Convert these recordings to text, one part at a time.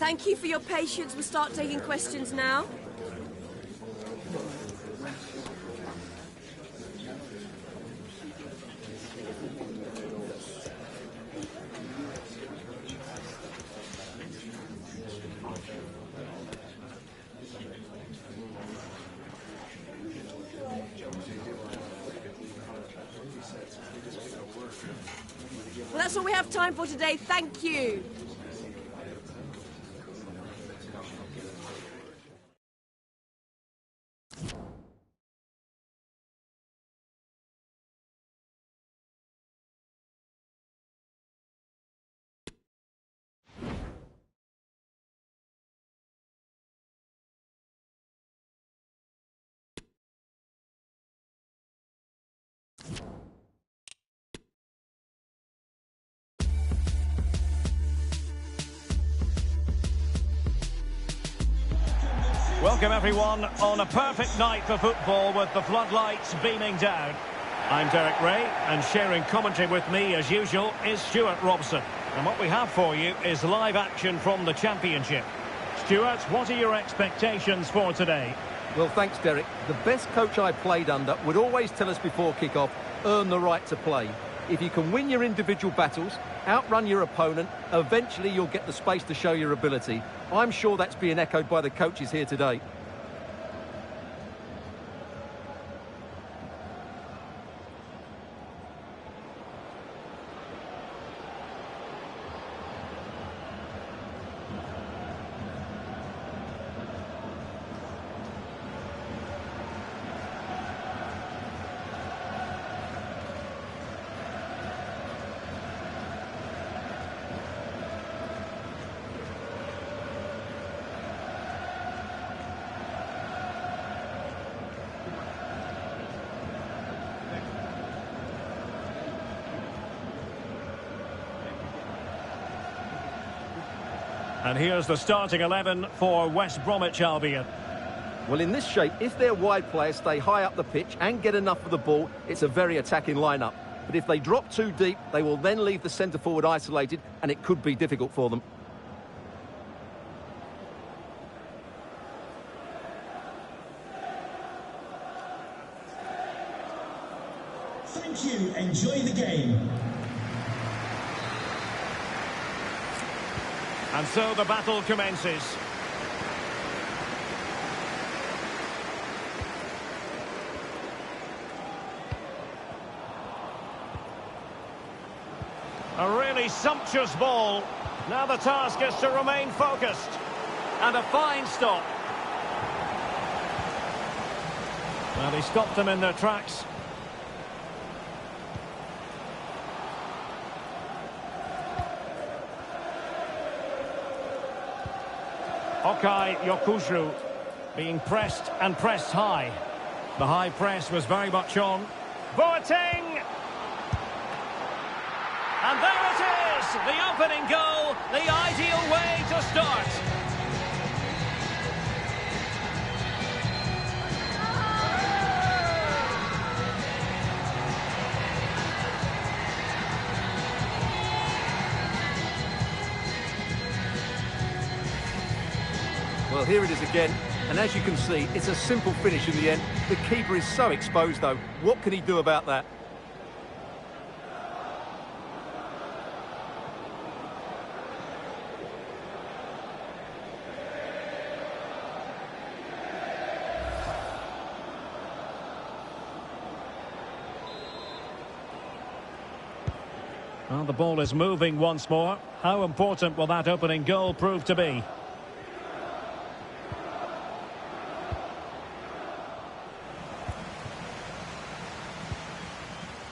Thank you for your patience. We'll start taking questions now. Well, that's all we have time for today. Thank you. Welcome everyone on a perfect night for football with the floodlights beaming down. I'm Derek Ray, and sharing commentary with me as usual is Stuart Robson. And what we have for you is live action from the Championship. Stuart, what are your expectations for today? Well, thanks, Derek. The best coach I played under would always tell us before kick-off, earn the right to play. If you can win your individual battles, outrun your opponent, eventually you'll get the space to show your ability. I'm sure that's being echoed by the coaches here today. And here's the starting 11 for West Bromwich Albion. Well, in this shape, if their wide players stay high up the pitch and get enough of the ball, it's a very attacking lineup. But if they drop too deep, they will then leave the centre-forward isolated, and it could be difficult for them. Thank you. Enjoy the game. And so the battle commences. A really sumptuous ball. Now the task is to remain focused. And a fine stop. Well, he stopped them in their tracks. Okay, Yokuzru being pressed and pressed high. The high press was very much on. Boateng! And there it is! The opening goal, the ideal way to start. Well, here it is again, and as you can see, it's a simple finish in the end. The keeper is so exposed, though. What can he do about that? Well, the ball is moving once more. How important will that opening goal prove to be?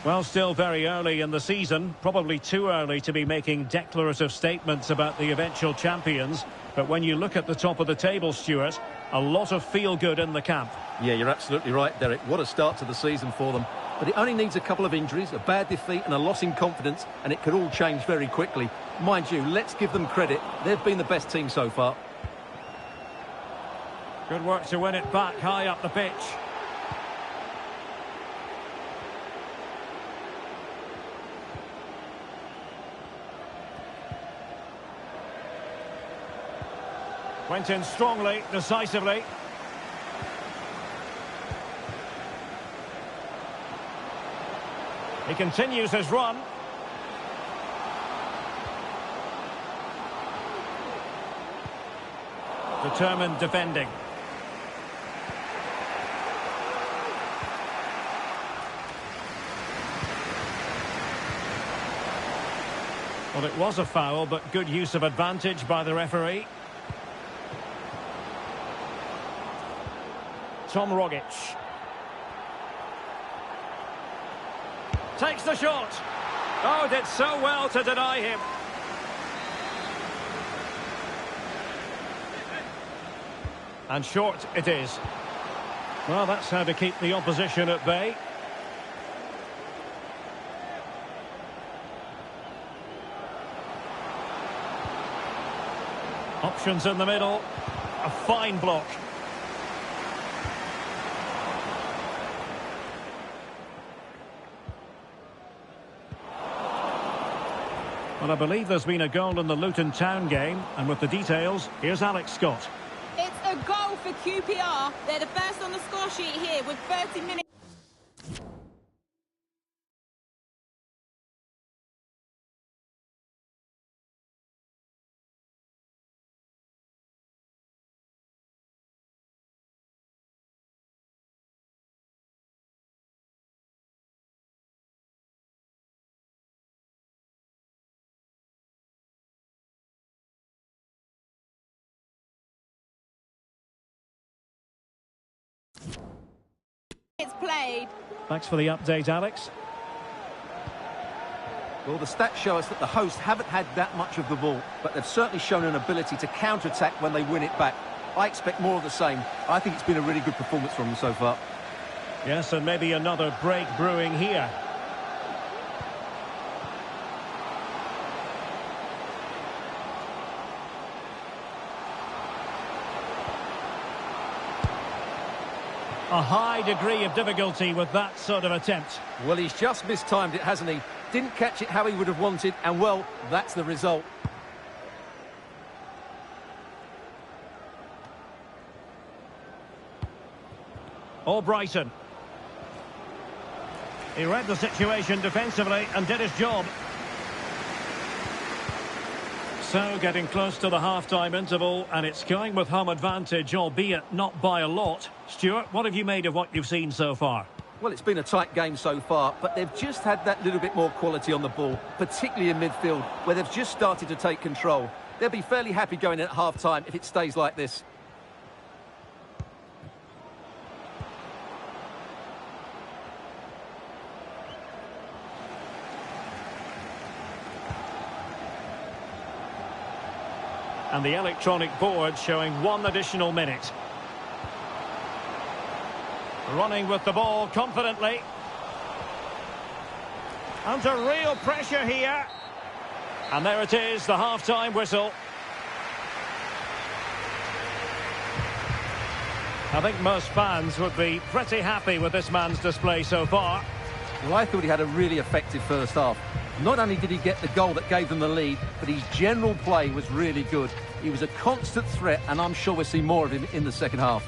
Well, still very early in the season, probably too early to be making declarative statements about the eventual champions. But when you look at the top of the table, Stuart, a lot of feel-good in the camp. Yeah, you're absolutely right, Derek. What a start to the season for them. But it only needs a couple of injuries, a bad defeat and a loss in confidence, and it could all change very quickly. Mind you, let's give them credit. They've been the best team so far. Good work to win it back high up the pitch. Went in strongly, decisively. He continues his run. Determined defending. Well, it was a foul, but good use of advantage by the referee. Tom Rogic. Takes the shot. Oh, did so well to deny him. And short it is. Well, that's how to keep the opposition at bay. Options in the middle. A fine block. Well, I believe there's been a goal in the Luton Town game, and with the details, here's Alex Scott. It's a goal for QPR. They're the first on the score sheet here with 30 minutes. It's played. Thanks for the update, Alex. Well, the stats show us that the hosts haven't had that much of the ball, but they've certainly shown an ability to counter-attack when they win it back. I expect more of the same. I think it's been a really good performance from them so far. Yes, and maybe another break brewing here. A high degree of difficulty with that sort of attempt. Well, he's just mistimed it, hasn't he? Didn't catch it how he would have wanted, and well, that's the result. Albrighton. He read the situation defensively and did his job. So, getting close to the half-time interval, and it's going with home advantage, albeit not by a lot. Stuart, what have you made of what you've seen so far? Well, it's been a tight game so far, but they've just had that little bit more quality on the ball, particularly in midfield, where they've just started to take control. They'll be fairly happy going in at half-time if it stays like this. And the electronic board showing 1 additional minute. Running with the ball confidently. Under real pressure here. And there it is, the half-time whistle. I think most fans would be pretty happy with this man's display so far. Well, I thought he had a really effective first half. Not only did he get the goal that gave them the lead, but his general play was really good. He was a constant threat, and I'm sure we'll see more of him in the second half.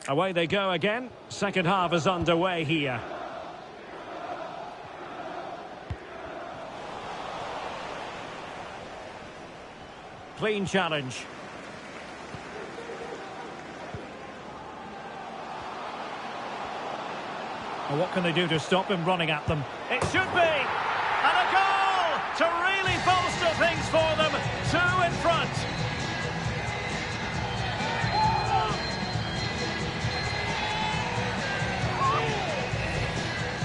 Away they go again. Second half is underway here. Clean challenge. Well, what can they do to stop him running at them? It should be! And a goal to really bolster things for them. 2 in front.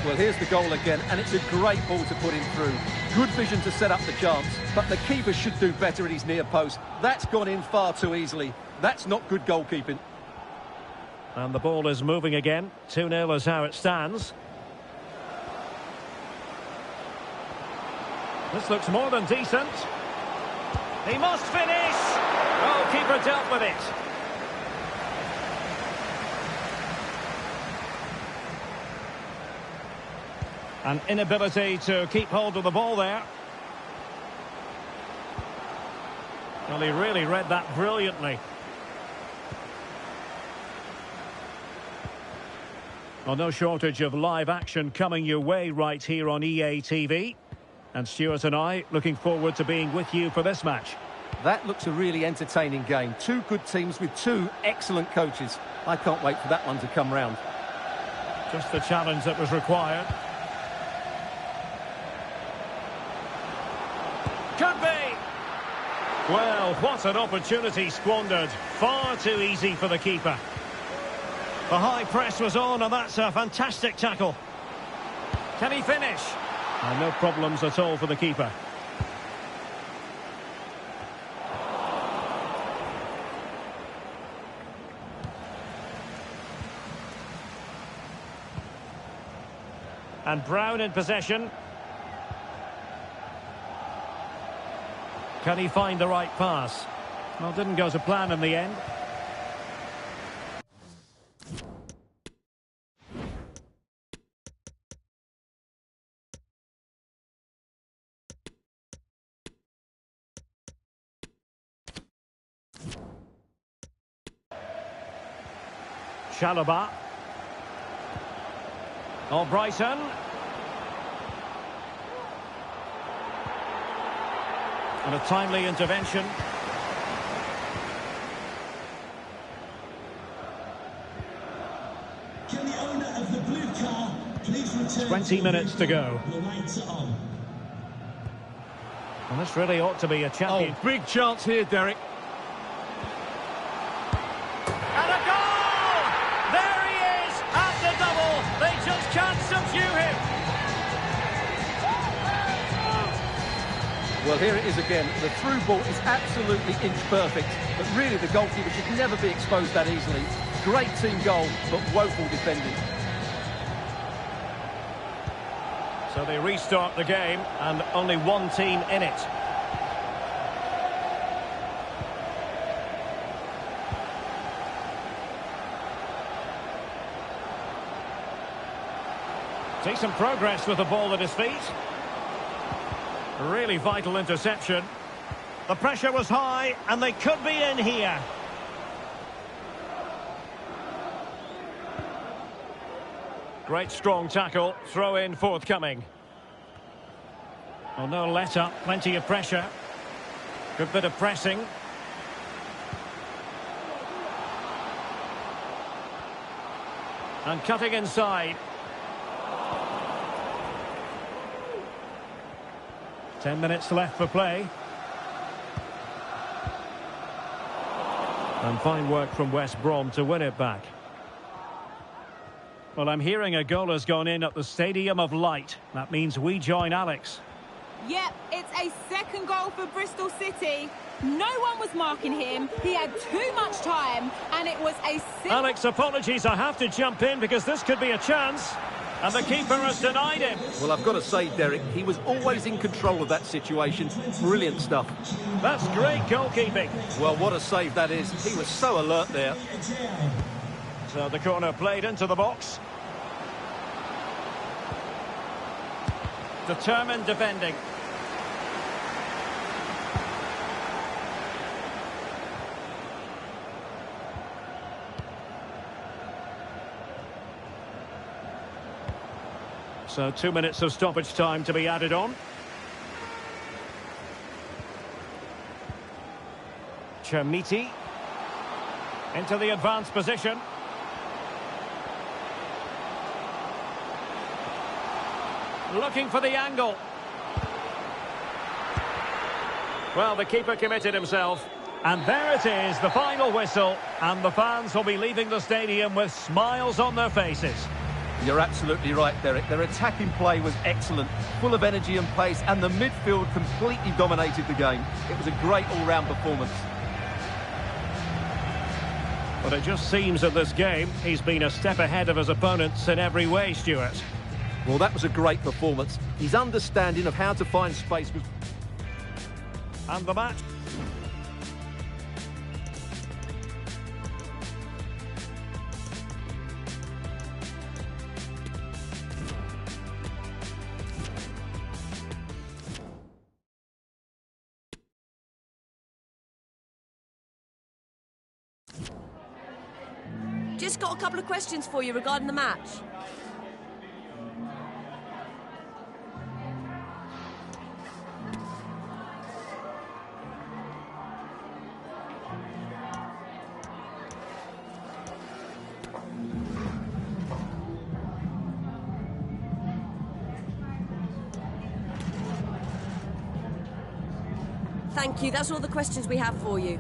Well, here's the goal again, and it's a great ball to put him through. Good vision to set up the chance, but the keeper should do better at his near post. That's gone in far too easily. That's not good goalkeeping. And the ball is moving again. 2-0 is how it stands. This looks more than decent. He must finish! Oh, keeper dealt with it. An inability to keep hold of the ball there. Well, he really read that brilliantly. Well, no shortage of live action coming your way right here on EA TV. And Stuart and I looking forward to being with you for this match. That looks a really entertaining game. Two good teams with two excellent coaches. I can't wait for that one to come round. Just the challenge that was required. Could be! Well, what an opportunity squandered. Far too easy for the keeper. The high press was on, and that's a fantastic tackle. Can he finish? No problems at all for the keeper. And Brown in possession. Can he find the right pass? Well, didn't go to plan in the end. Chalobah. Oh, Brighton. And a timely intervention. Can the owner of the blue car please return 20 minutes to go. The lights are on. And this really ought to be a champion. Oh, big chance here, Derek. And a goal! There he is at the double. They just can't subdue him. Well, here it is again. The through ball is absolutely inch perfect, but really the goalkeeper should never be exposed that easily. Great team goal, but woeful defending. So they restart the game, and only one team in it. Decent progress with the ball at his feet. Really vital interception. The pressure was high, and they could be in here. Great strong tackle, throw in forthcoming. Well, no let up, plenty of pressure. Good bit of pressing. And cutting inside. 10 minutes left for play. And fine work from West Brom to win it back. Well, I'm hearing a goal has gone in at the Stadium of Light. That means we join Alex. Yep, it's a second goal for Bristol City. No one was marking him. He had too much time, and it was a... Alex, apologies, I have to jump in because this could be a chance. And the keeper has denied him. Well, I've got to say, Derek, he was always in control of that situation. Brilliant stuff. That's great goalkeeping. Well, what a save that is. He was so alert there. So the corner played into the box. Determined defending. So 2 minutes of stoppage time to be added on. Chermiti into the advanced position. Looking for the angle. Well, the keeper committed himself. And there it is, the final whistle. And the fans will be leaving the stadium with smiles on their faces. You're absolutely right, Derek. Their attacking play was excellent, full of energy and pace, and the midfield completely dominated the game. It was a great all-round performance. But it just seems that this game, he's been a step ahead of his opponents in every way, Stuart. Well, that was a great performance. His understanding of how to find space was... And the match. just got a couple of questions for you regarding the match. Thank you. That's all the questions we have for you.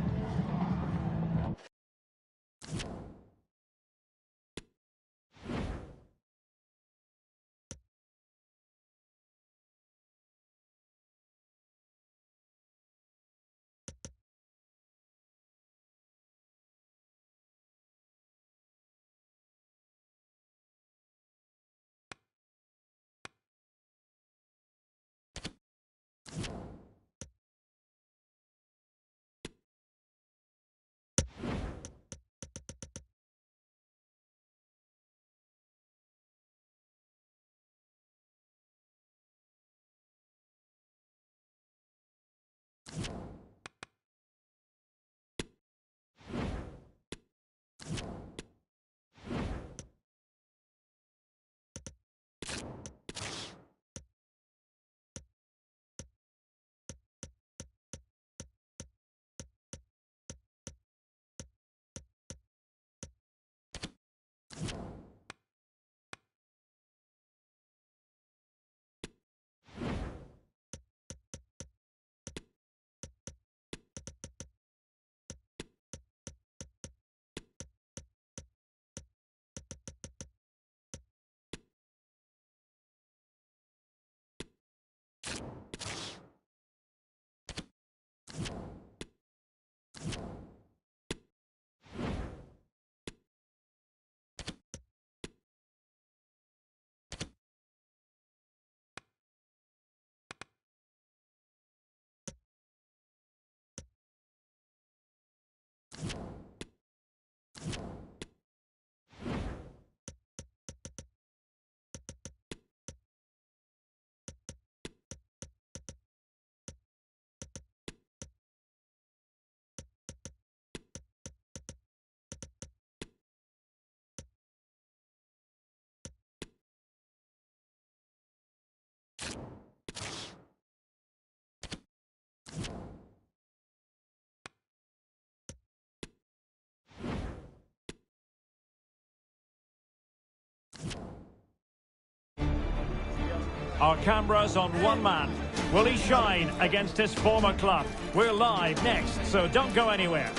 Our cameras on one man. Will he shine against his former club? We're live next, so don't go anywhere.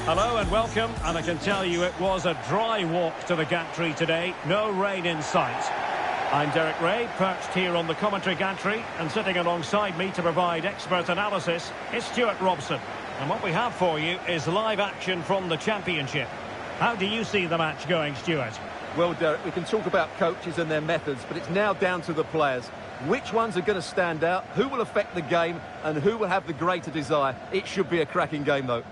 Hello and welcome, and I can tell you it was a dry walk to the gantry today. No rain in sight. I'm Derek Ray, perched here on the commentary gantry, and sitting alongside me to provide expert analysis is Stuart Robson. And what we have for you is live action from the Championship. How do you see the match going, Stuart? Well, Derek, we can talk about coaches and their methods, but it's now down to the players. Which ones are going to stand out, who will affect the game, and who will have the greater desire? It should be a cracking game, though.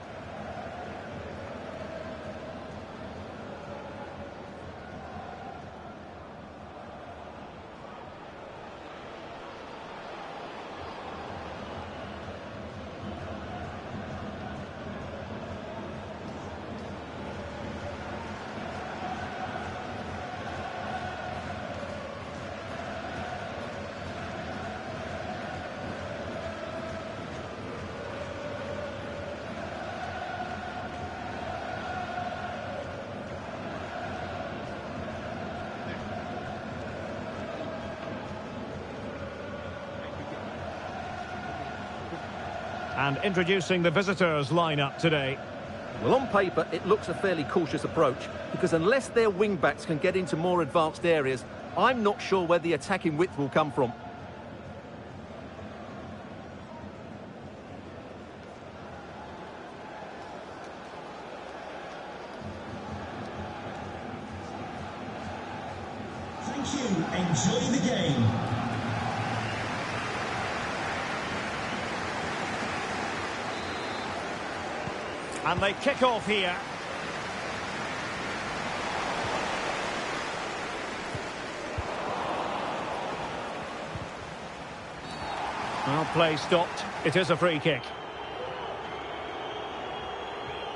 And introducing the visitors' lineup today. Well, on paper, it looks a fairly cautious approach, because unless their wing-backs can get into more advanced areas, I'm not sure where the attacking width will come from. Thank you. Enjoy the game. And they kick off here. Well, play stopped. It is a free kick.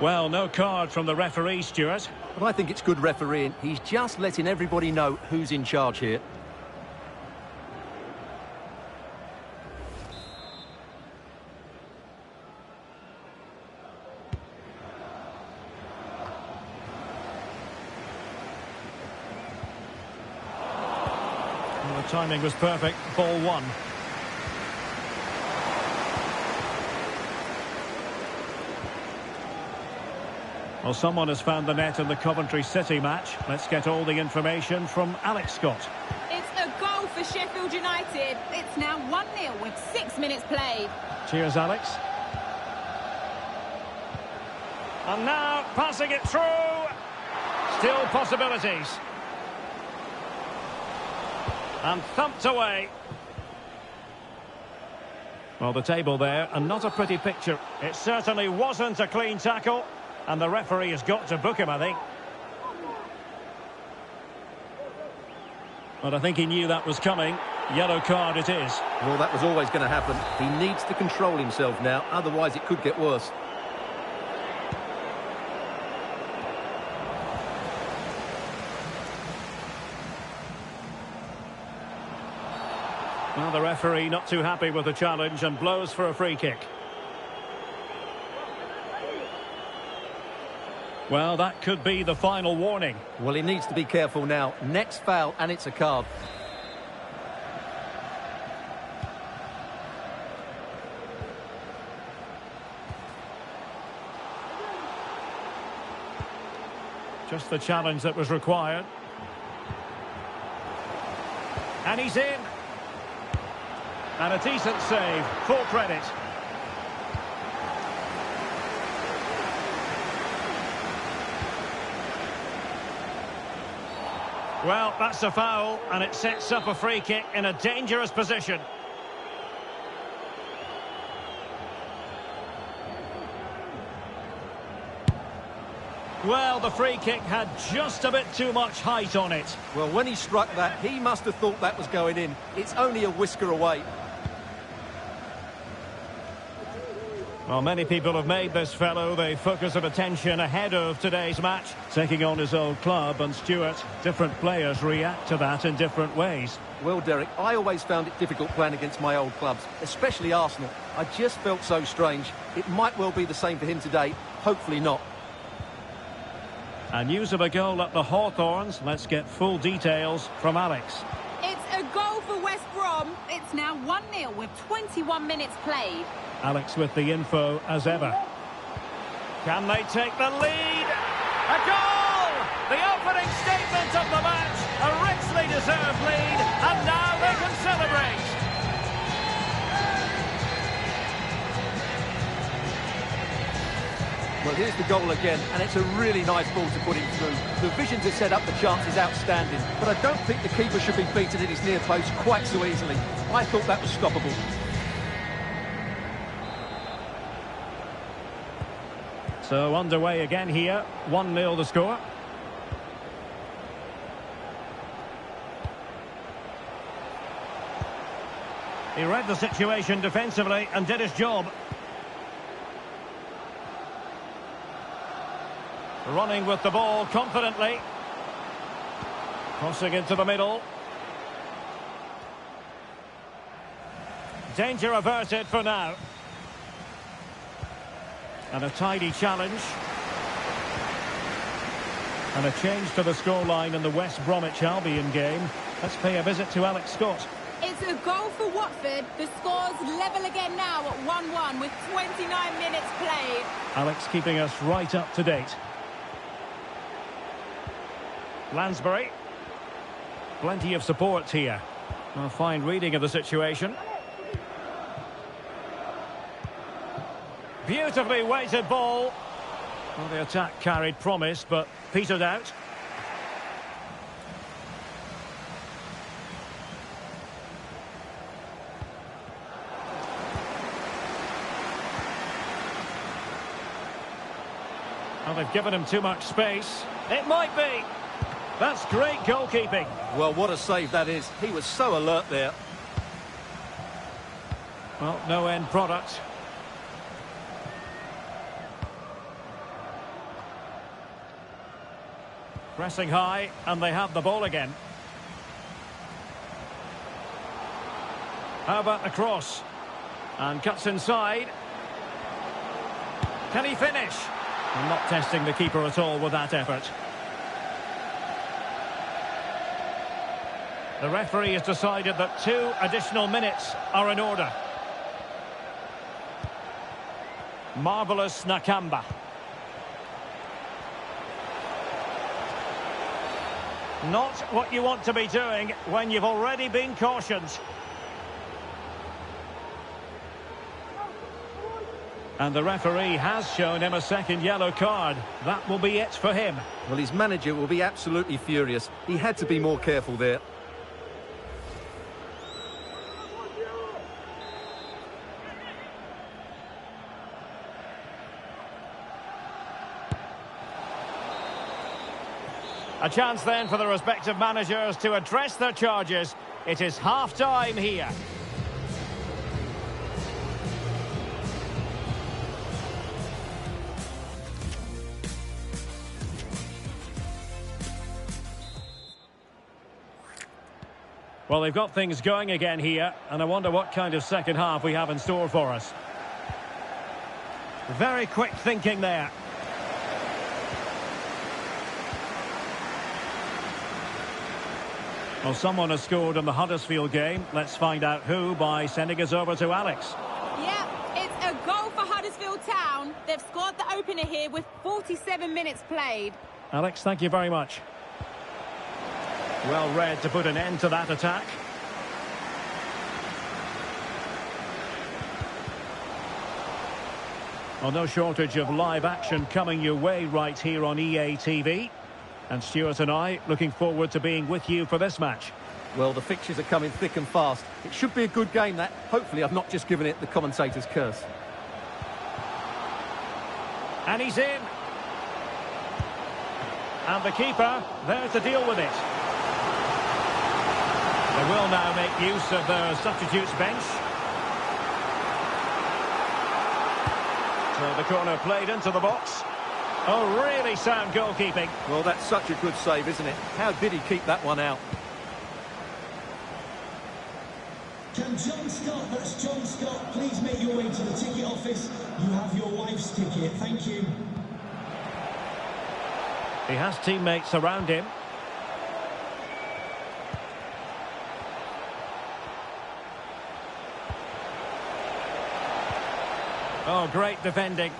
Well, no card from the referee, Stuart. But I think it's good refereeing. He's just letting everybody know who's in charge here. Well, the timing was perfect. Ball one. Well, someone has found the net in the Coventry City match. Let's get all the information from Alex Scott. It's a goal for Sheffield United. It's now 1-0 with 6 minutes played. Cheers, Alex. And now, passing it through. Still possibilities. And thumped away. Well, the table there, and not a pretty picture. It certainly wasn't a clean tackle. And the referee has got to book him, I think. But I think he knew that was coming. Yellow card it is. Well, that was always going to happen. He needs to control himself now, otherwise it could get worse. Well, the referee not too happy with the challenge and blows for a free kick. Well, that could be the final warning. Well, he needs to be careful now. Next foul, and it's a card. Just the challenge that was required. And he's in. And a decent save. Full credit. Well, that's a foul, and it sets up a free kick in a dangerous position. Well, the free kick had just a bit too much height on it. Well, when he struck that, he must have thought that was going in. It's only a whisker away. Well, many people have made this fellow the focus of attention ahead of today's match, taking on his old club. And Stuart, different players react to that in different ways. Well, Derek, I always found it difficult playing against my old clubs, especially Arsenal. I just felt so strange. It might well be the same for him today. Hopefully not. And news of a goal at the Hawthorns. Let's get full details from Alex. It's a goal for West Brom. It's now 1-0 with 21 minutes played. Alex with the info as ever. Can they take the lead? A goal! The opening statement of the match. A richly deserved lead. And now they can celebrate. Well, here's the goal again, and it's a really nice ball to put him through. The vision to set up the chance is outstanding, but I don't think the keeper should be beaten at his near post quite so easily. I thought that was stoppable. So underway again here. 1-0 the score. He read the situation defensively and did his job. Running with the ball confidently. Crossing into the middle. Danger averted for now. And a tidy challenge. And a change to the scoreline in the West Bromwich Albion game. Let's pay a visit to Alex Scott. It's a goal for Watford. The score's level again now at 1-1 with 29 minutes played. Alex keeping us right up to date. Lansbury. Plenty of support here. A fine reading of the situation. Beautifully weighted ball. Well, the attack carried promise, but petered out. Well, they've given him too much space. It might be. That's great goalkeeping. Well, what a save that is. He was so alert there. Well, no end product. Pressing high, and they have the ball again. How about the cross? And cuts inside. Can he finish? I'm not testing the keeper at all with that effort. The referee has decided that 2 additional minutes are in order. Marvellous Nakamba. Not what you want to be doing when you've already been cautioned. And the referee has shown him a second yellow card. That will be it for him. Well, his manager will be absolutely furious. He had to be more careful there. A chance then for the respective managers to address their charges. It is half-time here. Well, they've got things going again here, and I wonder what kind of second half we have in store for us. Very quick thinking there. Well, someone has scored in the Huddersfield game. Let's find out who by sending us over to Alex. Yeah, it's a goal for Huddersfield Town. They've scored the opener here with 47 minutes played. Alex, thank you very much. Well read to put an end to that attack. Well, no shortage of live action coming your way right here on EA TV. And Stuart and I looking forward to being with you for this match. Well, the fixtures are coming thick and fast. It should be a good game, that. Hopefully I've not just given it the commentator's curse. And he's in. And the keeper there to deal with it. They will now make use of their substitutes bench. So the corner played into the box. Oh, really sound goalkeeping. Well, that's such a good save, isn't it? How did he keep that one out? Can John Scott, that's John Scott, please make your way to the ticket office. You have your wife's ticket. Thank you. He has teammates around him. Oh, great defending.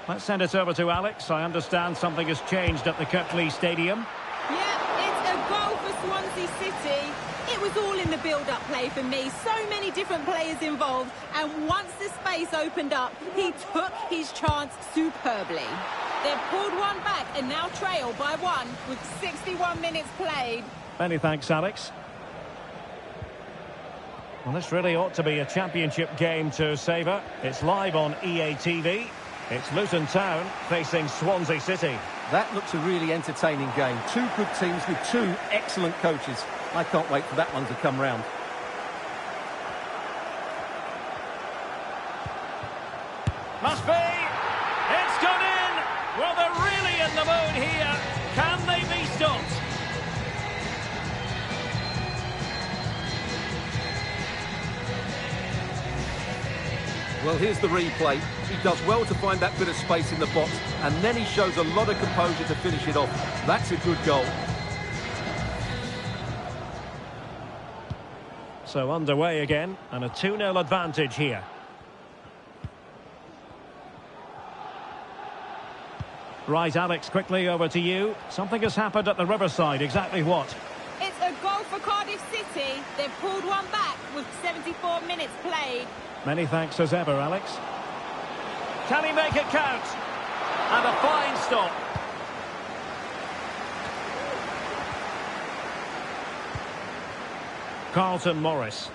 Let's send it over to Alex. I understand something has changed at the Kirklees Stadium. Yeah, it's a goal for Swansea City. It was all in the build-up play for me. So many different players involved. And once the space opened up, he took his chance superbly. They've pulled one back and now trail by 1 with 61 minutes played. Many thanks, Alex. Well, this really ought to be a championship game to savour. It's live on EA TV. It's Luton Town facing Swansea City. That looks a really entertaining game. 2 good teams with 2 excellent coaches. I can't wait for that one to come round. Must be! It's gone in! Well, they're really in the mood here. Can they be stopped? Well, here's the replay. He does well to find that bit of space in the box, and then he shows a lot of composure to finish it off. That's a good goal. So underway again, and a 2-0 advantage here. Right, Alex, quickly over to you. Something has happened at the Riverside. Exactly what? It's a goal for Cardiff City. They've pulled one back with 74 minutes played. Many thanks as ever, Alex. Can he make it count? And a fine stop. Carlton Morris.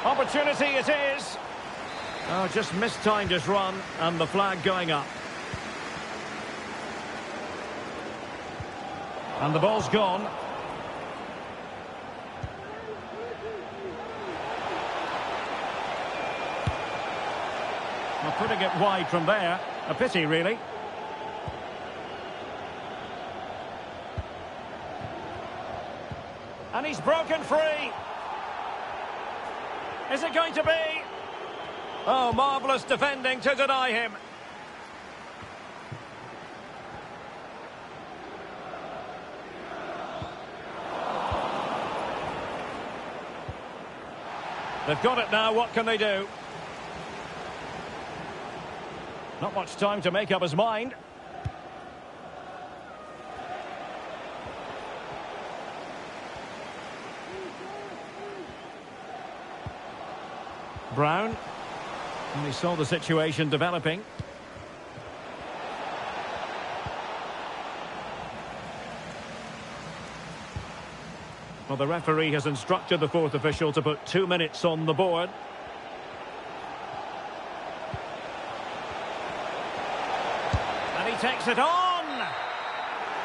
Opportunity it is. Oh, just mistimed his run, and the flag going up. And the ball's gone. Well, putting it wide from there. A pity, really. And he's broken free. Is it going to be? Oh, marvellous defending to deny him. They've got it now, what can they do? Not much time to make up his mind. Brown. And he saw the situation developing. Well, the referee has instructed the fourth official to put 2 minutes on the board. And he takes it on!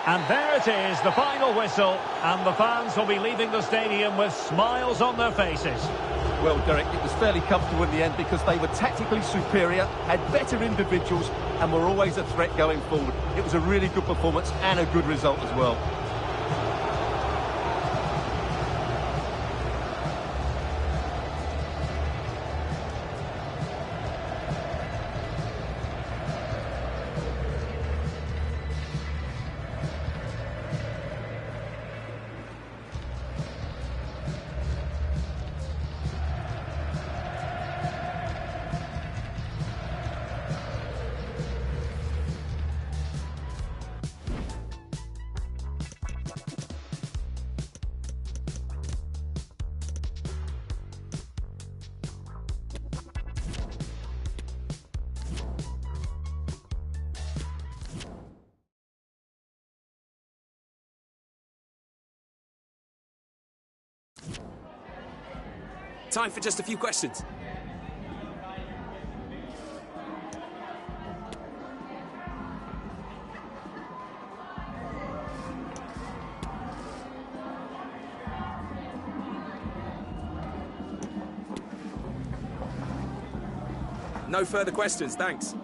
And there it is, the final whistle. And the fans will be leaving the stadium with smiles on their faces. Well, Derek, it was fairly comfortable in the end because they were tactically superior, had better individuals, and were always a threat going forward. It was a really good performance and a good result as well. Time for just a few questions. No further questions, thanks.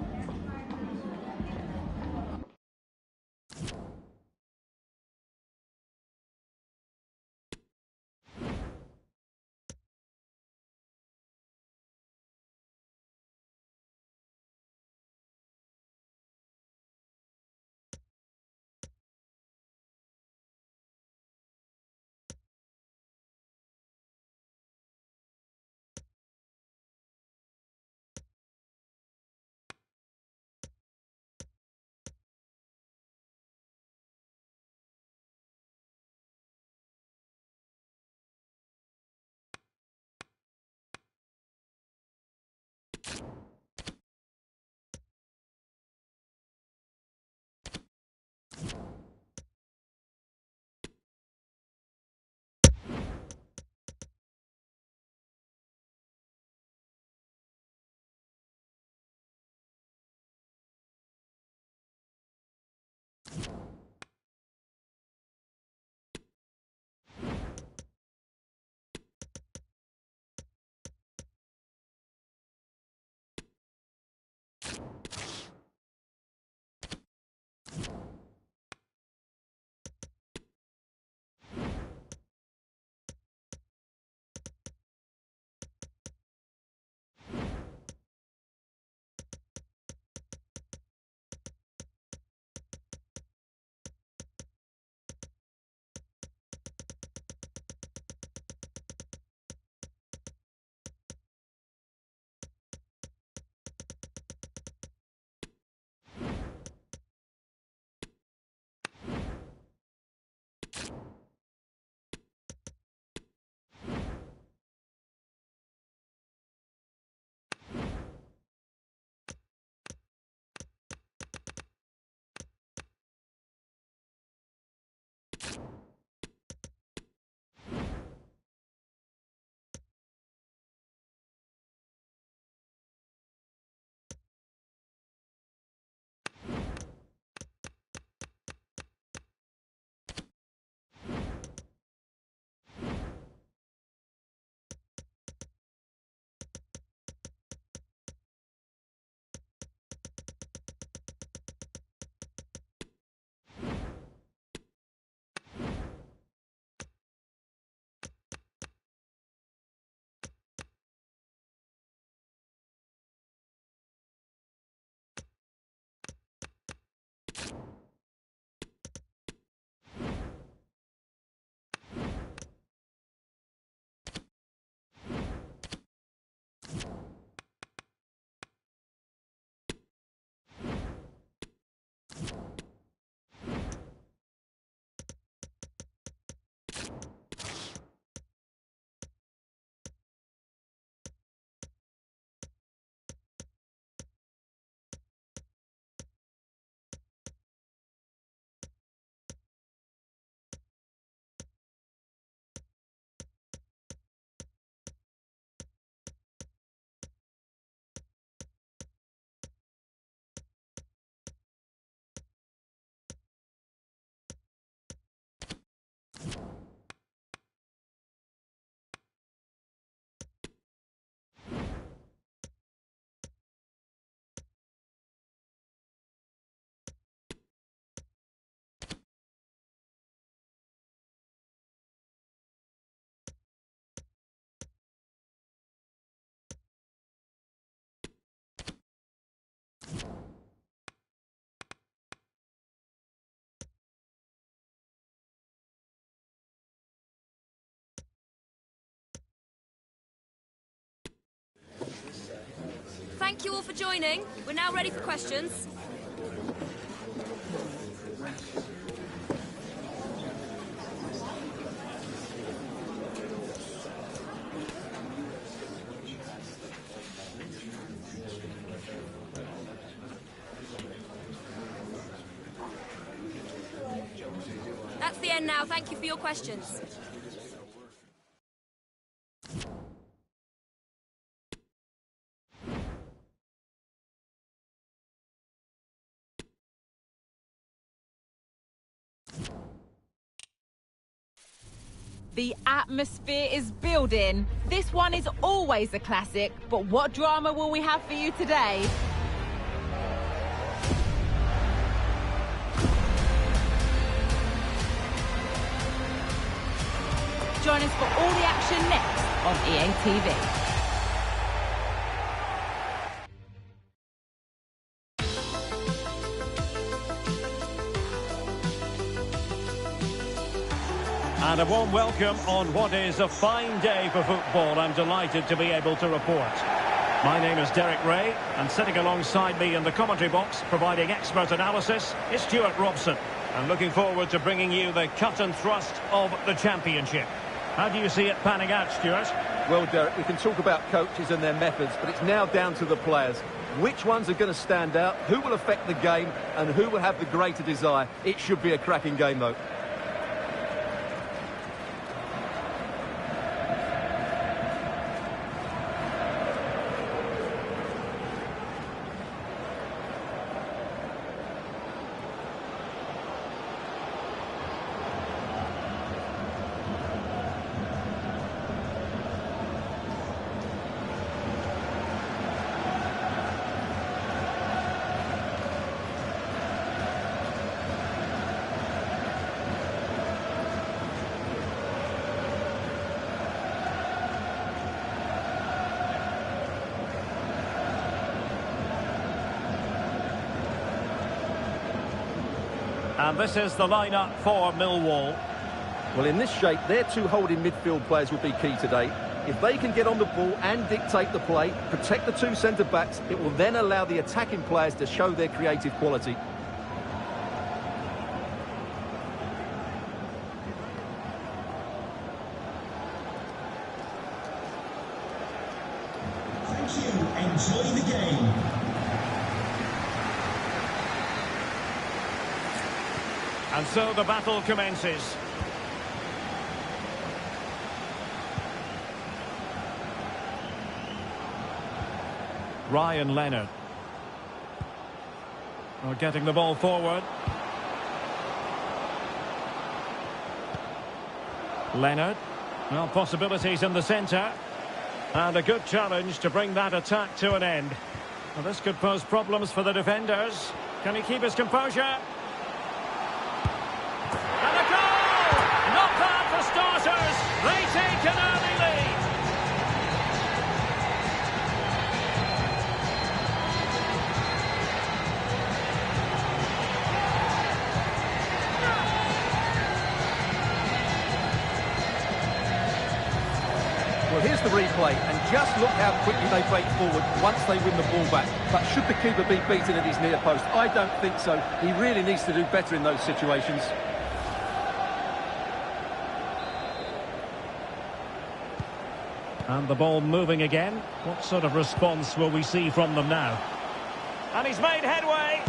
all for joining. We're now ready for questions. That's the end now. Thank you for your questions. The atmosphere is building. This one is always a classic, but what drama will we have for you today? Join us for all the action next on EA TV. And a warm welcome on what is a fine day for football. I'm delighted to be able to report. My name is Derek Ray, and sitting alongside me in the commentary box, providing expert analysis, is Stuart Robson. I'm looking forward to bringing you the cut and thrust of the championship. How do you see it panning out, Stuart? Well, Derek, we can talk about coaches and their methods, but it's now down to the players. Which ones are going to stand out, who will affect the game, and who will have the greater desire? It should be a cracking game, though. And this is the lineup for Millwall. Well, in this shape, their two holding midfield players will be key today. If they can get on the ball and dictate the play, protect the two centre-backs, it will then allow the attacking players to show their creative quality. Thank you. Enjoy the game. And so the battle commences. Ryan Leonard. Well, getting the ball forward. Leonard. Well, possibilities in the centre. And a good challenge to bring that attack to an end. Well, this could pose problems for the defenders. Can he keep his composure? And a goal! Not bad for starters. They take an early lead. Well, here's the replay, and just look how quickly they break forward once they win the ball back. But should the keeper be beaten at his near post? I don't think so. He really needs to do better in those situations. And the ball moving again. What sort of response will we see from them now? And he's made headway.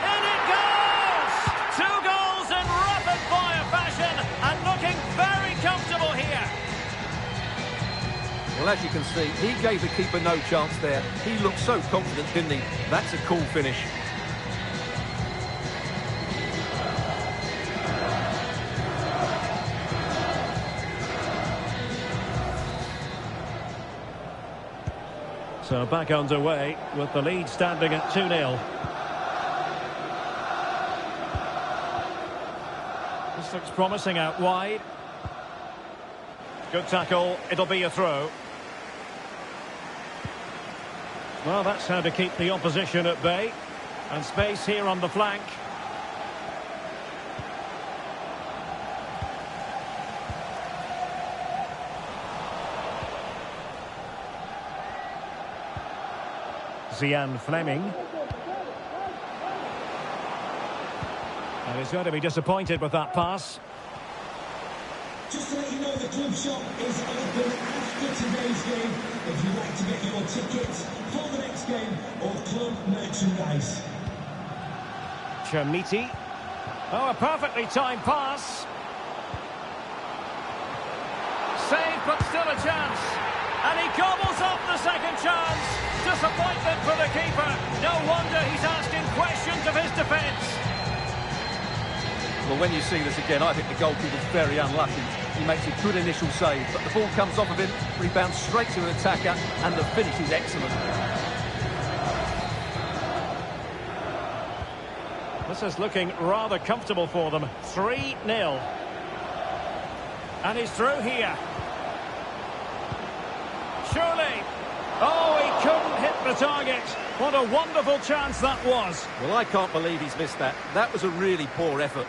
In it goes! 2 goals in rapid-fire fashion and looking very comfortable here. Well, as you can see, he gave the keeper no chance there. He looked so confident, didn't he? That's a cool finish. So back underway with the lead standing at 2-0. This looks promising out wide. Good tackle, it'll be a throw. Well, that's how to keep the opposition at bay. And space here on the flank. Zian Fleming. And he's going to be disappointed with that pass. Just to let you know, the club shop is open after today's game if you'd like to get your tickets for the next game or club merchandise. Chermiti. Oh, a perfectly timed pass. Save, but still a chance. And he gobbles up the second chance. Disappointment for the keeper. No wonder he's asking questions of his defence. Well, when you see this again, I think the goalkeeper's very unlucky. He makes a good initial save, but the ball comes off of him, rebounds straight to an attacker, and the finish is excellent. This is looking rather comfortable for them. 3-0. And he's through here. Surely. Oh, he couldn't hit the target. What a wonderful chance that was. Well, I can't believe he's missed that. That was a really poor effort.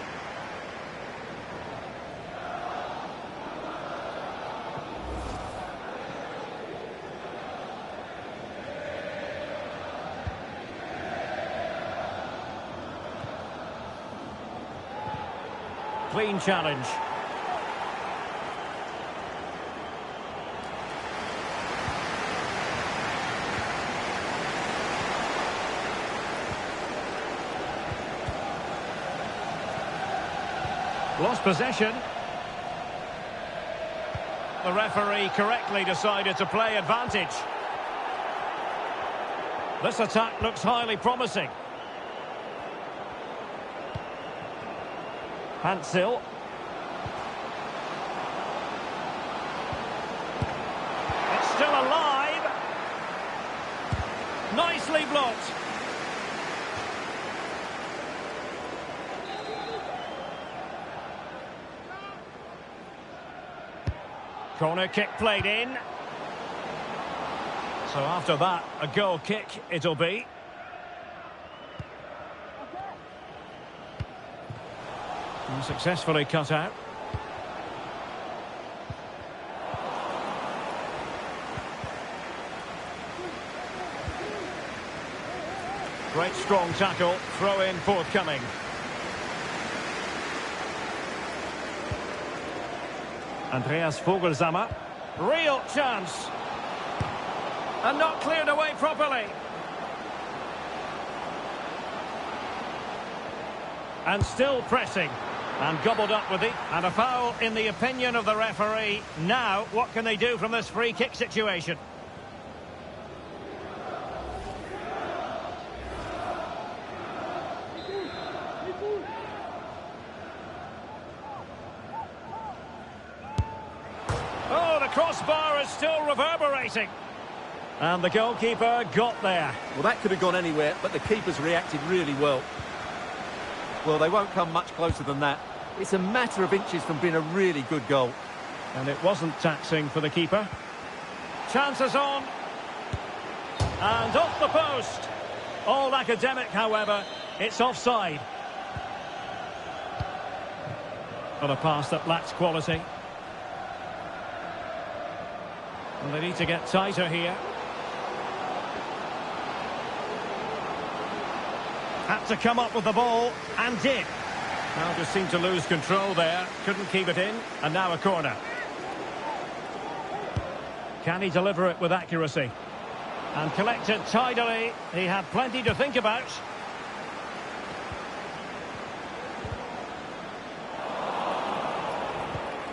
Clean challenge. Lost possession. The referee correctly decided to play advantage. This attack looks highly promising. Hansel. It's still alive. Nicely blocked. Corner kick played in. So after that, a goal kick it'll be. And successfully cut out. Great strong tackle, throw in forthcoming. Andreas Vogelsammer. Real chance. And not cleared away properly. And still pressing. And gobbled up with it. And a foul in the opinion of the referee. Now, what can they do from this free kick situation? Oh, the crossbar is still reverberating. And the goalkeeper got there. Well, that could have gone anywhere, but the keeper's reacted really well. Well, they won't come much closer than that. It's a matter of inches from being a really good goal. And it wasn't taxing for the keeper. Chances on. And off the post. All academic, however. It's offside. But a pass that lacks quality. And they need to get tighter here. Had to come up with the ball, and did. Now just seemed to lose control there. Couldn't keep it in, and now a corner. Can he deliver it with accuracy? And collected tidily. He had plenty to think about.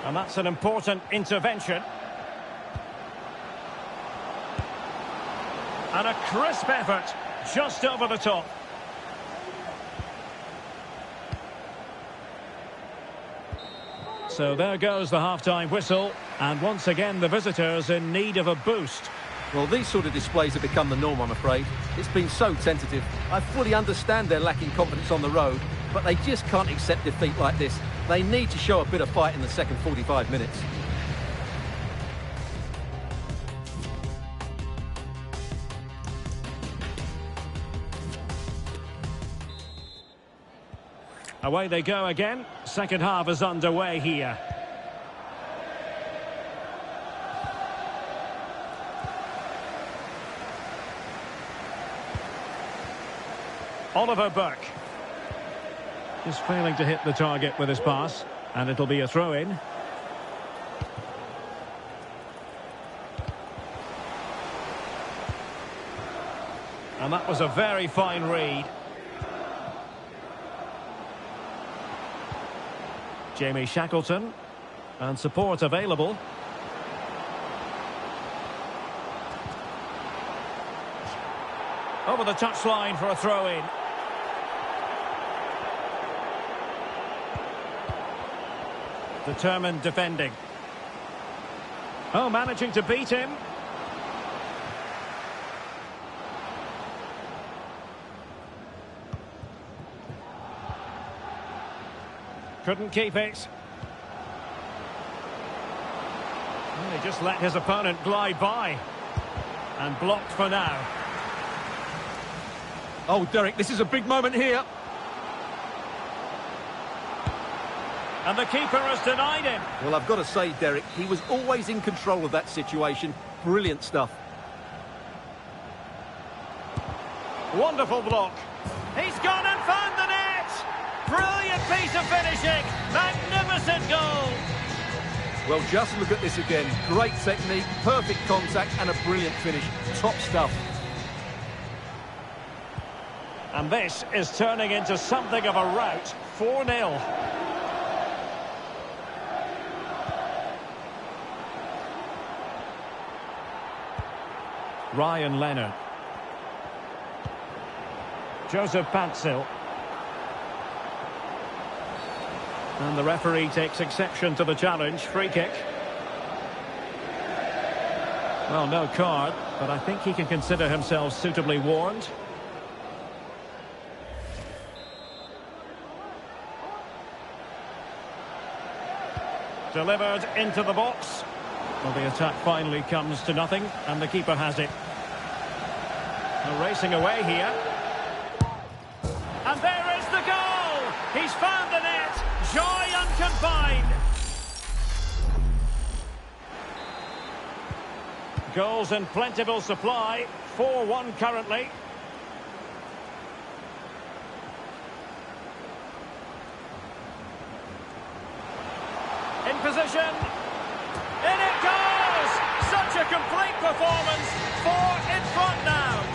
And that's an important intervention. And a crisp effort, just over the top. So there goes the half-time whistle, and once again the visitors in need of a boost. Well, these sort of displays have become the norm, I'm afraid. It's been so tentative. I fully understand they're lacking confidence on the road, but they just can't accept defeat like this. They need to show a bit of fight in the second 45 minutes. Away they go again. Second half is underway here. Oliver Burke. Just failing to hit the target with his pass. And it'll be a throw-in. And that was a very fine read. Jamie Shackleton. And support available. Over the touchline for a throw-in. Determined defending. Oh, managing to beat him. Couldn't keep it. And he just let his opponent glide by. And blocked for now. Oh, Derek, this is a big moment here. And the keeper has denied him. Well, I've got to say, Derek, he was always in control of that situation. Brilliant stuff. Wonderful block. He's gone and found the net. Brilliant piece of finishing. Magnificent goal. Well, just look at this again. Great technique, perfect contact, and a brilliant finish. Top stuff. And this is turning into something of a rout. 4-0. Ryan Leonard. Joseph Pantzil. And the referee takes exception to the challenge. Free kick. Well, no card, but I think he can consider himself suitably warned. Delivered into the box. Well, the attack finally comes to nothing, and the keeper has it. They're racing away here. And there is the goal! He's found the net! Joy unconfined! Goals in plentiful supply. 4-1 currently. In position. In it goes! Such a complete performance. 4 in front now.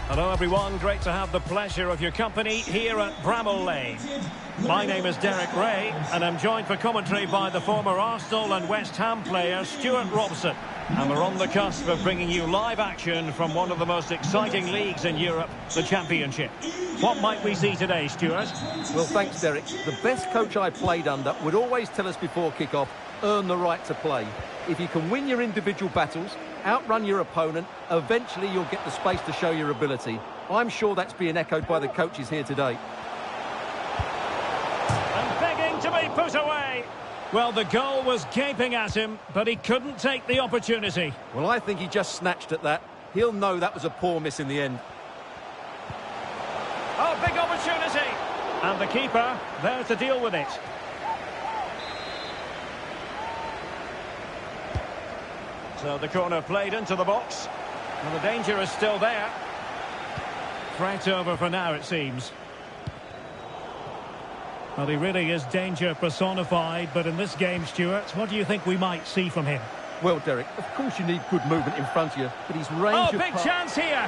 Hello everyone, great to have the pleasure of your company here at Bramall Lane. My name is Derek Ray and I'm joined for commentary by the former Arsenal and West Ham player Stuart Robson. And we're on the cusp of bringing you live action from one of the most exciting leagues in Europe, the Championship. What might we see today, Stuart? Well, thanks, Derek. The best coach I played under would always tell us before kick-off, earn the right to play. If you can win your individual battles, outrun your opponent, eventually you'll get the space to show your ability. I'm sure that's being echoed by the coaches here today. And begging to be put away. Well, the goal was gaping at him, but he couldn't take the opportunity. Well, I think he just snatched at that. He'll know that was a poor miss in the end. Oh, big opportunity. And the keeper there to deal with it. So the corner played into the box. And the danger is still there. Threat over for now, it seems. Well, he really is danger personified, but in this game, Stuart, what do you think we might see from him? Well, Derek, of course you need good movement in front of you, but his range of... Oh, big chance here!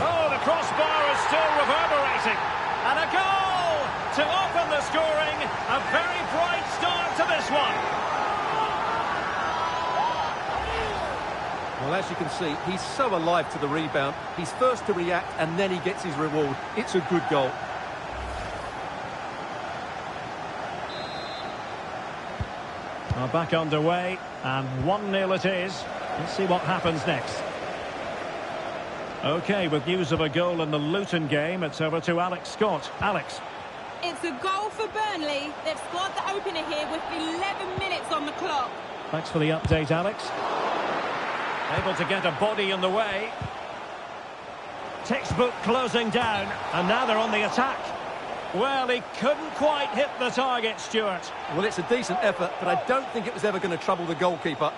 Oh, the crossbar is still reverberating. And a goal to open the scoring. A very bright start to this one. Well, as you can see, he's so alive to the rebound. He's first to react, and then he gets his reward. It's a good goal. Well, back underway, and 1-0 it is. Let's see what happens next. OK, with news of a goal in the Luton game, it's over to Alex Scott. Alex. It's a goal for Burnley. They've scored the opener here with 11 minutes on the clock. Thanks for the update, Alex. Able to get a body in the way. Textbook closing down, and now they're on the attack. Well, he couldn't quite hit the target, Stuart. Well, it's a decent effort, but I don't think it was ever going to trouble the goalkeeper.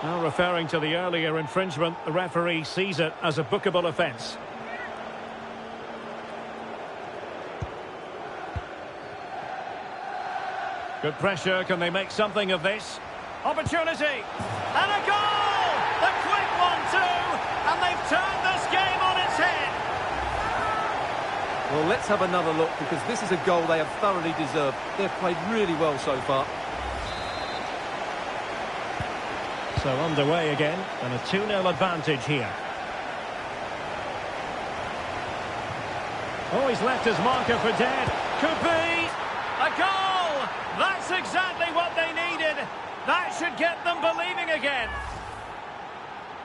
Now, referring to the earlier infringement, the referee sees it as a bookable offence. Good pressure. Can they make something of this? Opportunity! And a goal! The quick 1-2! And they've turned this game on its head! Well, let's have another look, because this is a goal they have thoroughly deserved. They've played really well so far. So underway again, and a 2-0 advantage here. Oh, he's left his marker for dead. Could be a goal! That's exactly what they needed. That should get them believing again.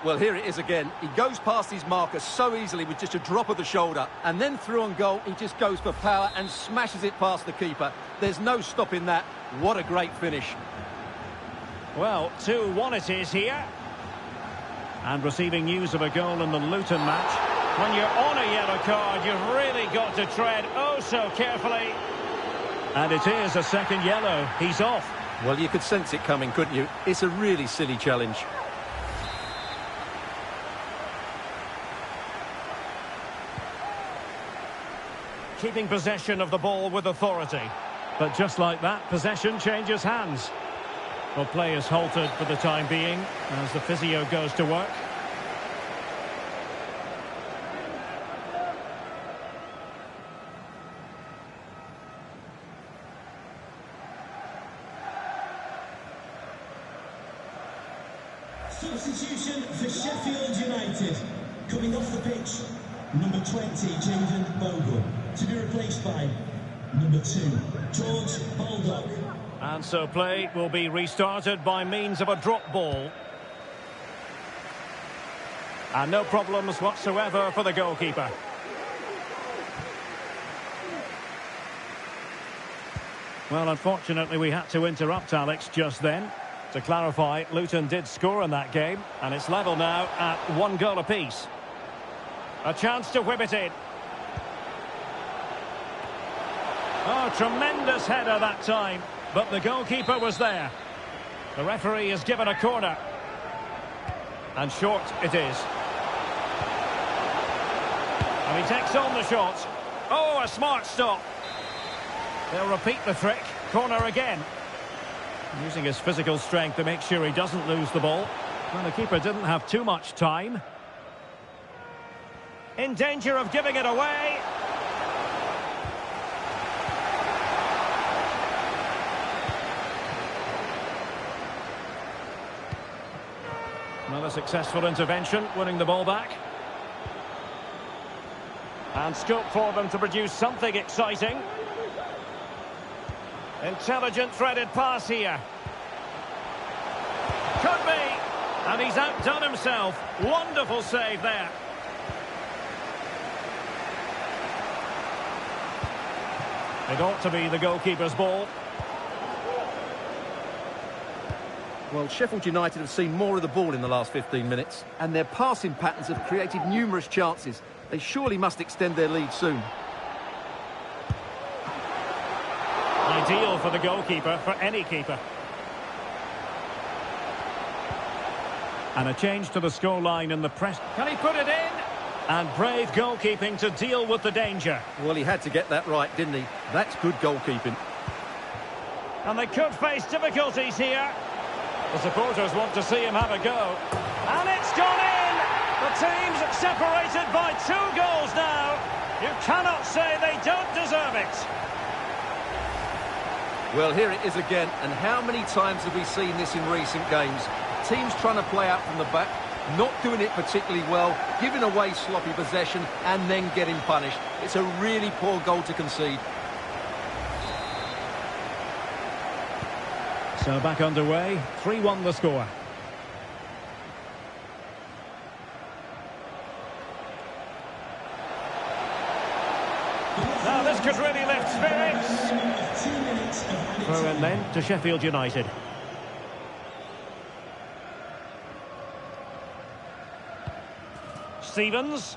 Well, here it is again. He goes past his marker so easily with just a drop of the shoulder. And then through on goal, he just goes for power and smashes it past the keeper. There's no stopping that. What a great finish. Well, 2-1 it is here. And receiving news of a goal in the Luton match. When you're on a yellow card, you've really got to tread oh so carefully. And it is a second yellow. He's off. Well, you could sense it coming, couldn't you? It's a really silly challenge. Keeping possession of the ball with authority. But just like that, possession changes hands. Well, play is halted for the time being as the physio goes to work. Substitution for Sheffield United. Coming off the pitch, number 20, Jaden Bogle. To be replaced by number 2, George Baldock. And so play will be restarted by means of a drop ball. And no problems whatsoever for the goalkeeper. Well, unfortunately, we had to interrupt Alex just then. To clarify, Luton did score in that game, and it's level now at 1 goal apiece. A chance to whip it in. Oh, tremendous header that time, but the goalkeeper was there. The referee has given a corner. And short it is. And he takes on the shot. Oh, a smart stop. They'll repeat the trick. Corner again. Using his physical strength to make sure he doesn't lose the ball. Well, the keeper didn't have too much time. In danger of giving it away. Another successful intervention, winning the ball back. And scope for them to produce something exciting. Intelligent threaded pass here. Could be. And he's outdone himself. Wonderful save there. It ought to be the goalkeeper's ball. Well, Sheffield United have seen more of the ball in the last 15 minutes, and their passing patterns have created numerous chances. They surely must extend their lead soon. Ideal for the goalkeeper, for any keeper. And a change to the scoreline in the press. Can he put it in? And brave goalkeeping to deal with the danger. Well, he had to get that right, didn't he? That's good goalkeeping. And they could face difficulties here. The supporters want to see him have a go. And it's gone in! The team's separated by 2 goals now. You cannot say they don't deserve it. Well, here it is again, and how many times have we seen this in recent games? Teams trying to play out from the back, not doing it particularly well, giving away sloppy possession and then getting punished. It's a really poor goal to concede. So back underway, 3-1 the score. Now this could really lift spirits. Throw in then to Sheffield United. Stevens.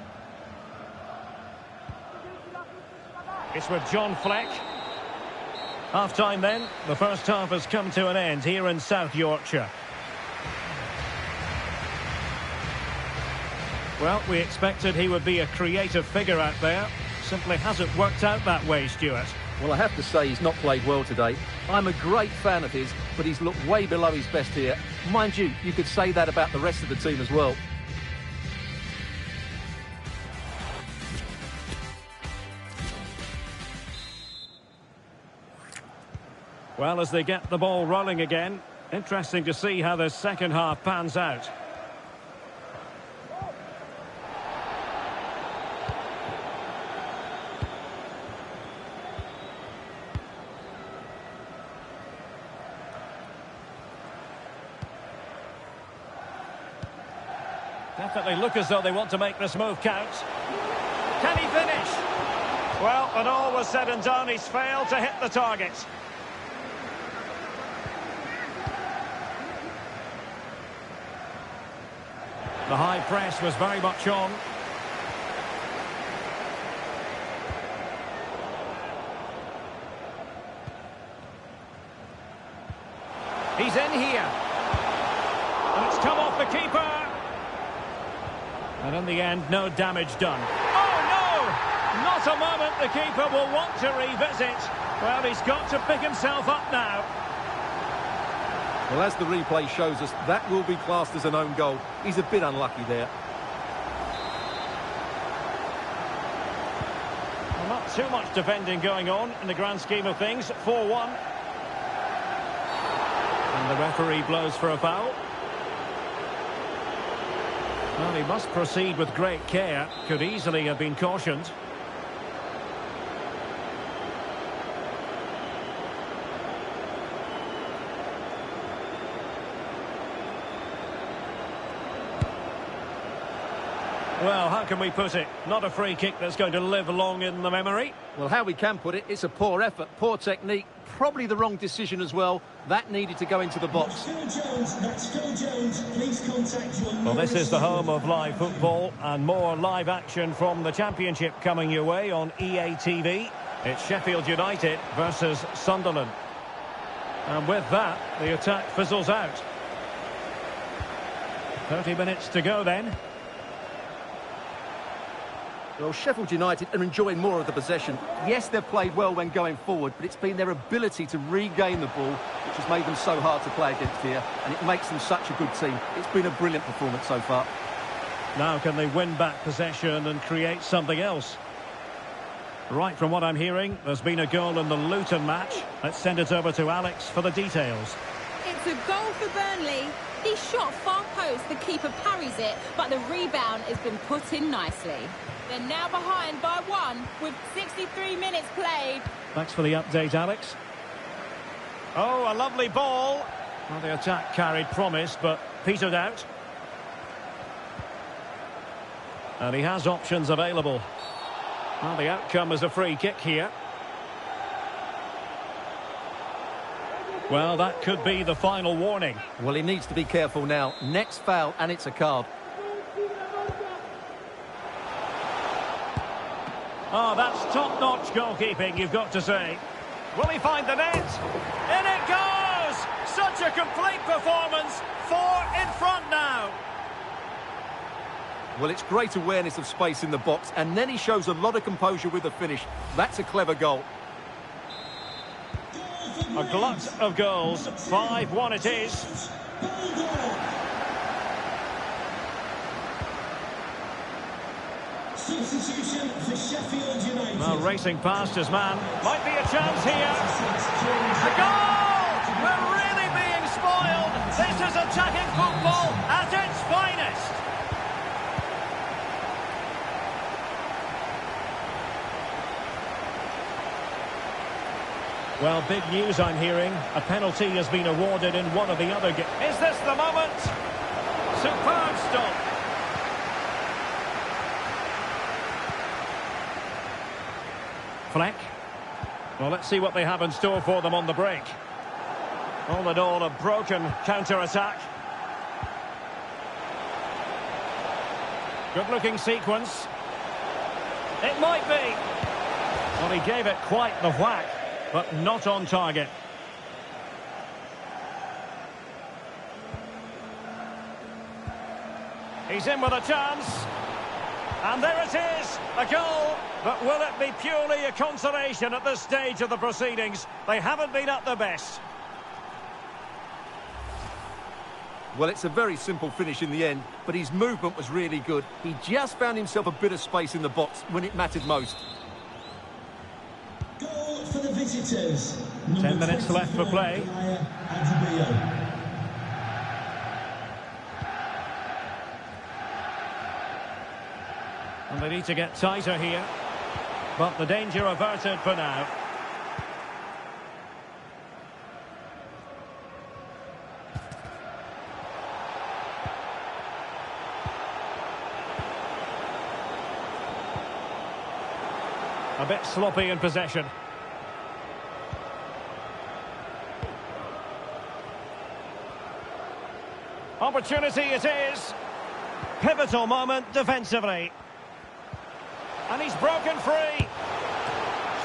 It's with John Fleck. Half-time then. The first half has come to an end here in South Yorkshire. Well, we expected he would be a creative figure out there. Simply hasn't worked out that way, Stuart. Well, I have to say he's not played well today. I'm a great fan of his, but he's looked way below his best here. Mind you, you could say that about the rest of the team as well. Well, as they get the ball rolling again, interesting to see how the second half pans out. Definitely look as though they want to make this move count. Can he finish? Well, when all was said and done, he's failed to hit the target. The high press was very much on. He's in here. And it's come off the keeper. And in the end, no damage done. Oh, no! Not a moment the keeper will want to revisit. Well, he's got to pick himself up now. Well, as the replay shows us, that will be classed as an own goal. He's a bit unlucky there. Well, not too much defending going on in the grand scheme of things. 4-1. And the referee blows for a foul. Well, he must proceed with great care. Could easily have been cautioned. Well, how can we put it? Not a free kick that's going to live long in the memory. Well, how we can put it, it's a poor effort, poor technique, probably the wrong decision as well. That needed to go into the box. That's Phil Jones. Please contact your Well, this is the home of live football and more live action from the Championship coming your way on EA TV. It's Sheffield United versus Sunderland. And with that, the attack fizzles out. 30 minutes to go then. Well, Sheffield United are enjoying more of the possession. Yes, they've played well when going forward, but it's been their ability to regain the ball which has made them so hard to play against here, and it makes them such a good team. It's been a brilliant performance so far. Now can they win back possession and create something else? Right, from what I'm hearing, there's been a goal in the Luton match. Let's send it over to Alex for the details. It's a goal for Burnley. He shot far post, the keeper parries it, but the rebound has been put in nicely. They're now behind by 1 with 63 minutes played. Thanks for the update, Alex. Oh, a lovely ball. Well, the attack carried promise, but petered out. And he has options available. Well, the outcome is a free kick here. Well, that could be the final warning. Well, he needs to be careful now. Next foul, and it's a card. Oh, that's top-notch goalkeeping, you've got to say. Will he find the net? In it goes! Such a complete performance. 4 in front now. Well, it's great awareness of space in the box, and then he shows a lot of composure with the finish. That's a clever goal. A glut of goals. 5-1 it is. Substitution for Sheffield United. Well, racing past his man. Might be a chance here. A goal! We're really being spoiled. This is attacking football at its finest. Well, big news I'm hearing. A penalty has been awarded in one of the other games. Is this the moment? Superb stop. Fleck. Well, let's see what they have in store for them on the break. All in all, a broken counter-attack. Good-looking sequence. It might be. Well, he gave it quite the whack, but not on target. He's in with a chance. And there it is, a goal. But will it be purely a consolation at this stage of the proceedings? They haven't been at their best. Well, it's a very simple finish in the end, but his movement was really good. He just found himself a bit of space in the box when it mattered most. Goal for the visitors. 10 minutes left for play. And they need to get tighter here. But the danger averted for now. A bit sloppy in possession. Opportunity it is. Pivotal moment defensively. And he's broken free.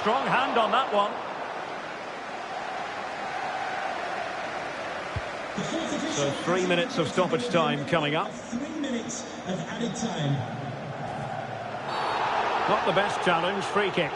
Strong hand on that one. So 3 minutes of stoppage time coming up. 3 minutes of added time. Not the best challenge, free kick.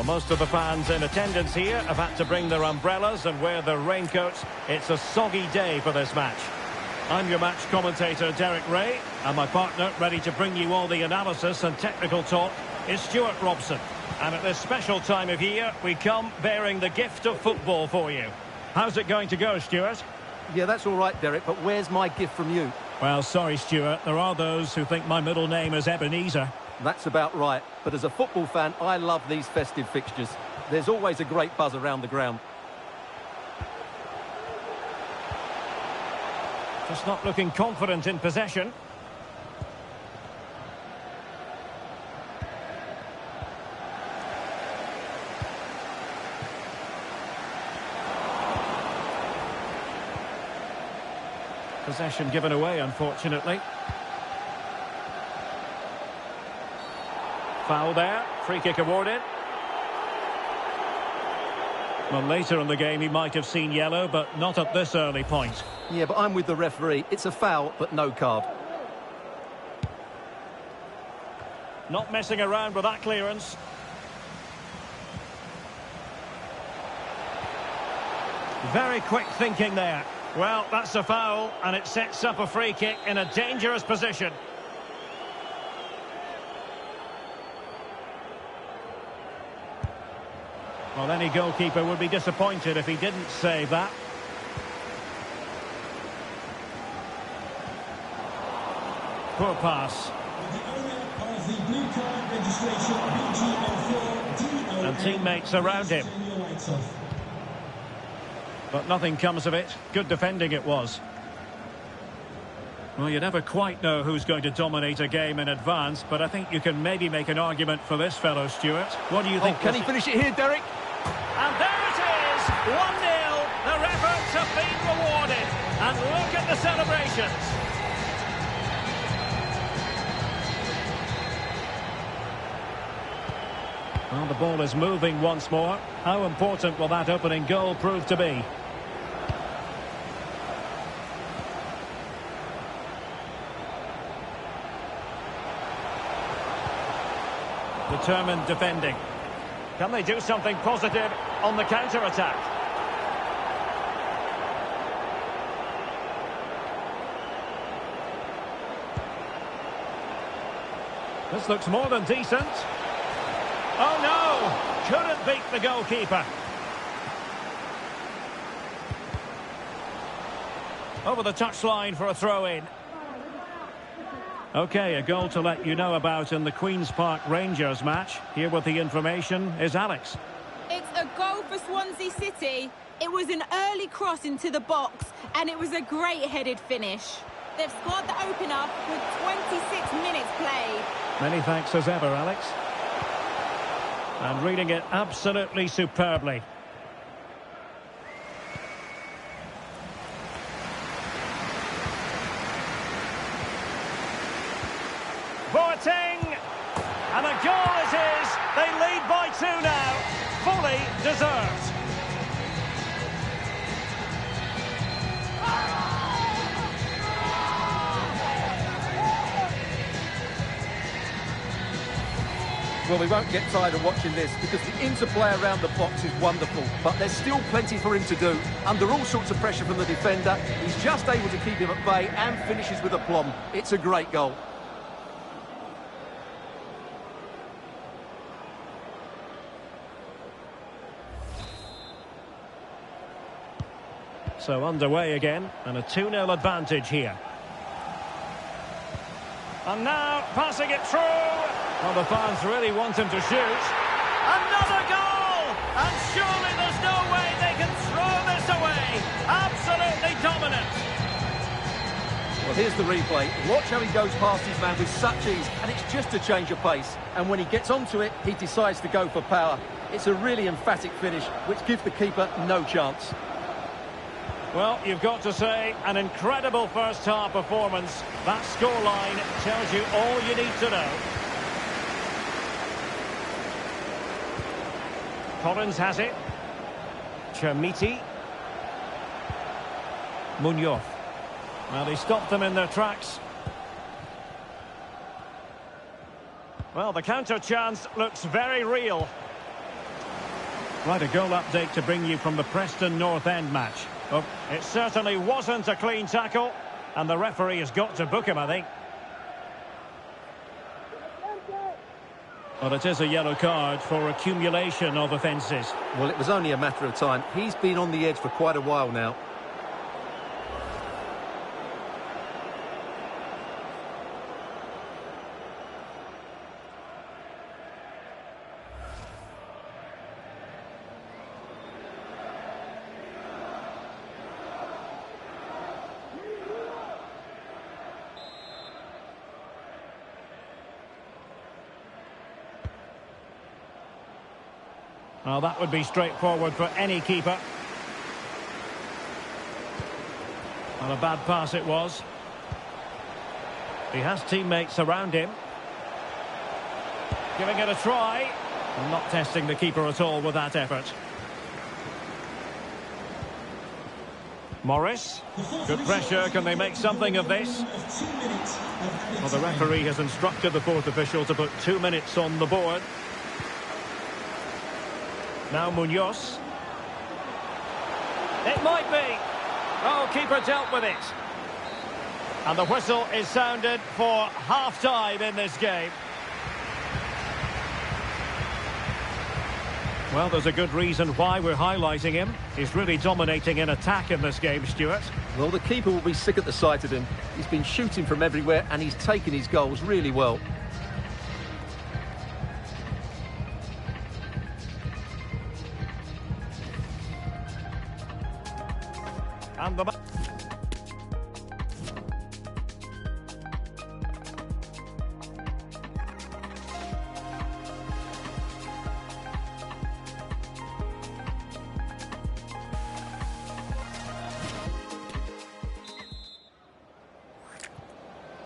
Well, most of the fans in attendance here have had to bring their umbrellas and wear their raincoats. It's a soggy day for this match. I'm your match commentator, Derek Ray, and my partner, ready to bring you all the analysis and technical talk, is Stuart Robson. And at this special time of year, we come bearing the gift of football for you. How's it going to go, Stuart? Yeah, that's all right, Derek, but where's my gift from you? Well, sorry, Stuart. There are those who think my middle name is Ebenezer. That's about right. But as a football fan, I love these festive fixtures. There's always a great buzz around the ground. Just not looking confident in possession. Possession given away, unfortunately. Foul there. Free kick awarded. Well, later in the game he might have seen yellow, but not at this early point. Yeah, but I'm with the referee. It's a foul, but no card. Not messing around with that clearance. Very quick thinking there. Well, that's a foul, and it sets up a free kick in a dangerous position. Well, any goalkeeper would be disappointed if he didn't save that. Poor pass. And teammates around him. But nothing comes of it. Good defending it was. Well, you never quite know who's going to dominate a game in advance, but I think you can maybe make an argument for this fellow, Stuart. What do you think? Can he finish it here, Derek? And there it is! 1-0. Their efforts have been rewarded. And look at the celebrations. Well, the ball is moving once more. How important will that opening goal prove to be? Determined defending. Can they do something positive on the counter-attack? This looks more than decent. Oh no! Couldn't beat the goalkeeper. Over the touchline for a throw-in. Okay, a goal to let you know about in the Queen's Park Rangers match. Here with the information is Alex. It's a goal for Swansea City. It was an early cross into the box, and it was a great headed finish. They've scored the opener with 26 minutes played. Many thanks as ever, Alex. And reading it absolutely superbly. Boateng, and a goal it is. They lead by 2 now, fully deserved. Well, we won't get tired of watching this because the interplay around the box is wonderful, but there's still plenty for him to do. Under all sorts of pressure from the defender, he's just able to keep him at bay and finishes with aplomb. It's a great goal. So underway again, and a 2-0 advantage here. And now passing it through. Well, the fans really want him to shoot. Another goal! And surely there's no way they can throw this away. Absolutely dominant. Well, here's the replay. Watch how he goes past his man with such ease, and it's just a change of pace. And when he gets onto it, he decides to go for power. It's a really emphatic finish, which gives the keeper no chance. Well, you've got to say, an incredible first-half performance. That scoreline tells you all you need to know. Collins has it. Chermiti. Munoz. Well, he stopped them in their tracks. Well, the counter chance looks very real. Right, a goal update to bring you from the Preston North End match. Oh, it certainly wasn't a clean tackle, and the referee has got to book him, I think. Well, it is a yellow card for accumulation of offences. Well, it was only a matter of time. He's been on the edge for quite a while now. Well, that would be straightforward for any keeper. Well, a bad pass it was. He has teammates around him. Giving it a try. Not testing the keeper at all with that effort. Morris. Good pressure. Can they make something of this? Well, the referee has instructed the fourth official to put 2 minutes on the board. Now Munoz. It might be. Oh, keeper dealt with it. And the whistle is sounded for half-time in this game. Well, there's a good reason why we're highlighting him. He's really dominating in attack in this game, Stuart. Well, the keeper will be sick at the sight of him. He's been shooting from everywhere and he's taken his goals really well. And the...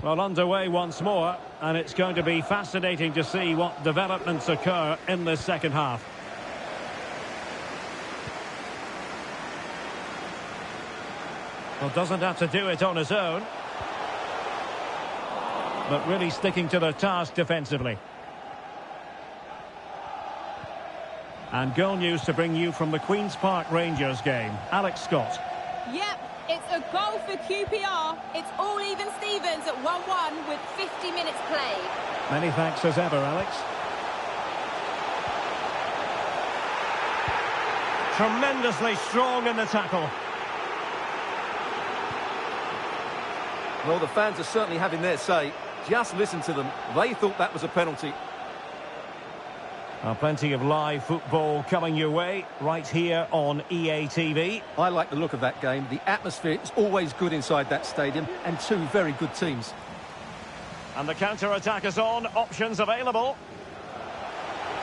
Well, underway once more, and it's going to be fascinating to see what developments occur in this second half. Well, doesn't have to do it on his own, but really sticking to their task defensively. And goal news to bring you from the Queen's Park Rangers game. Alex Scott. Yep, it's a goal for QPR. It's all even Stevens at 1-1 with 50 minutes played. Many thanks as ever, Alex. Tremendously strong in the tackle. Well, the fans are certainly having their say. Just listen to them. They thought that was a penalty. Plenty of live football coming your way right here on EA TV. I like the look of that game. The atmosphere is always good inside that stadium, and two very good teams. And the counter-attack is on. Options available.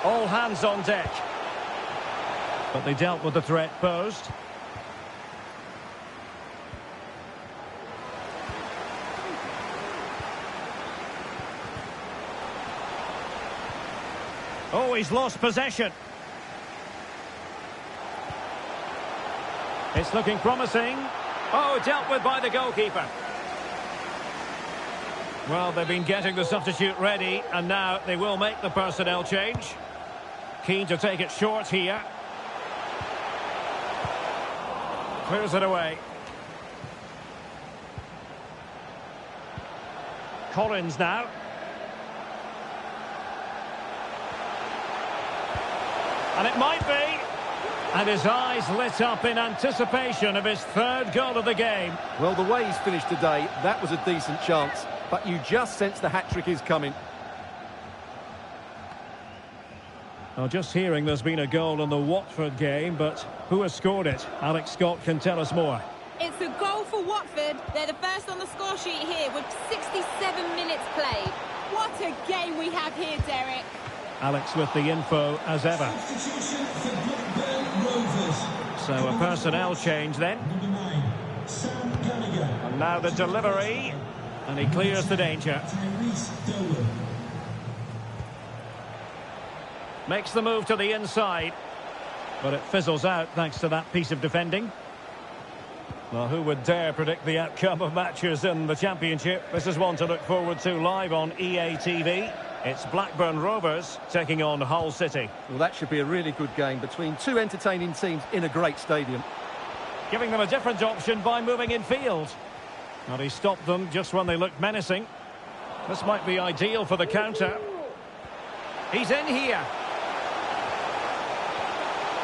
All hands on deck. But they dealt with the threat posed. Oh, he's lost possession. It's looking promising. Oh, dealt with by the goalkeeper. Well, they've been getting the substitute ready, and now they will make the personnel change. Keen to take it short here. Clears it away. Collins now. And it might be. And his eyes lit up in anticipation of his third goal of the game. Well, the way he's finished today, that was a decent chance. But you just sense the hat-trick is coming. Well, just hearing there's been a goal in the Watford game, but who has scored it? Alex Scott can tell us more. It's a goal for Watford. They're the first on the score sheet here with 67 minutes played. What a game we have here, Derek. Alex with the info as ever. So a personnel change then. And now the delivery. And he clears the danger. Makes the move to the inside. But it fizzles out thanks to that piece of defending. Well, who would dare predict the outcome of matches in the Championship? This is one to look forward to live on EA TV. It's Blackburn Rovers taking on Hull City. Well, that should be a really good game between two entertaining teams in a great stadium. Giving them a different option by moving in field. And he stopped them just when they looked menacing. This might be ideal for the counter. He's in here.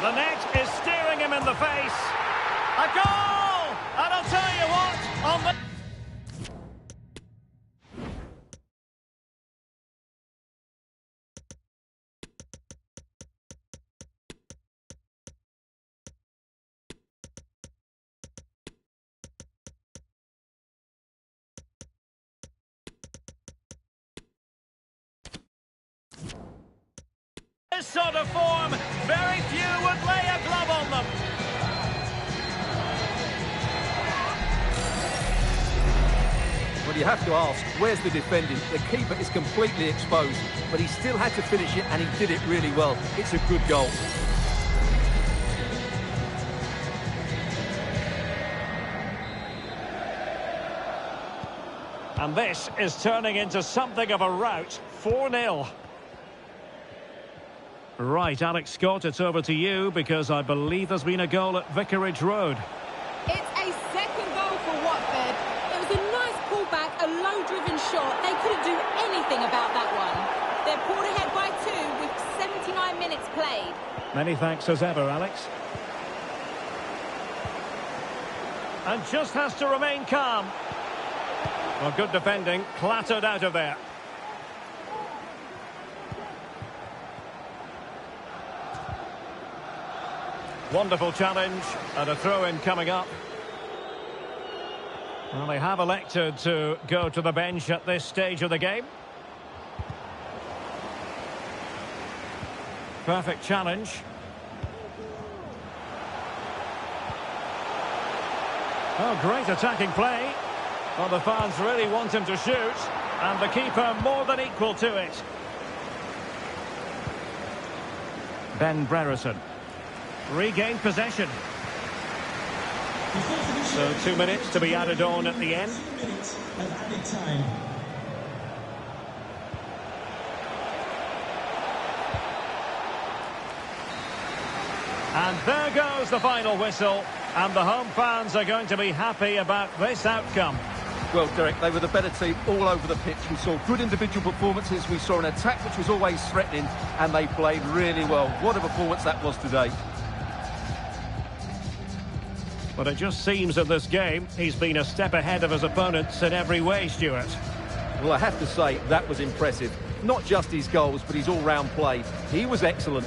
The net is staring him in the face. A goal! And I'll tell you what, on the... This sort of form, very few would lay a glove on them. Well, you have to ask, where's the defending? The keeper is completely exposed, but he still had to finish it, and he did it really well. It's a good goal. And this is turning into something of a rout. 4-0. Right, Alex Scott, it's over to you, because I believe there's been a goal at Vicarage Road. It's a second goal for Watford. It was a nice pullback, a low-driven shot. They couldn't do anything about that one. They're pulled ahead by 2 with 79 minutes played. Many thanks as ever, Alex. And just has to remain calm. Well, good defending, clattered out of there. Wonderful challenge, and a throw-in coming up. Well, they have elected to go to the bench at this stage of the game. Perfect challenge. Oh, great attacking play. Well, the fans really want him to shoot, and the keeper more than equal to it. Ben Brereton. Regained possession. So 2 minutes to be added on at the end. 2 minutes of added time. And there goes the final whistle, and the home fans are going to be happy about this outcome. Well, Derek, they were the better team all over the pitch. We saw good individual performances. We saw an attack which was always threatening, and they played really well. What a performance that was today. But it just seems in this game he's been a step ahead of his opponents in every way, Stuart. Well, I have to say, that was impressive. Not just his goals, but his all-round play. He was excellent.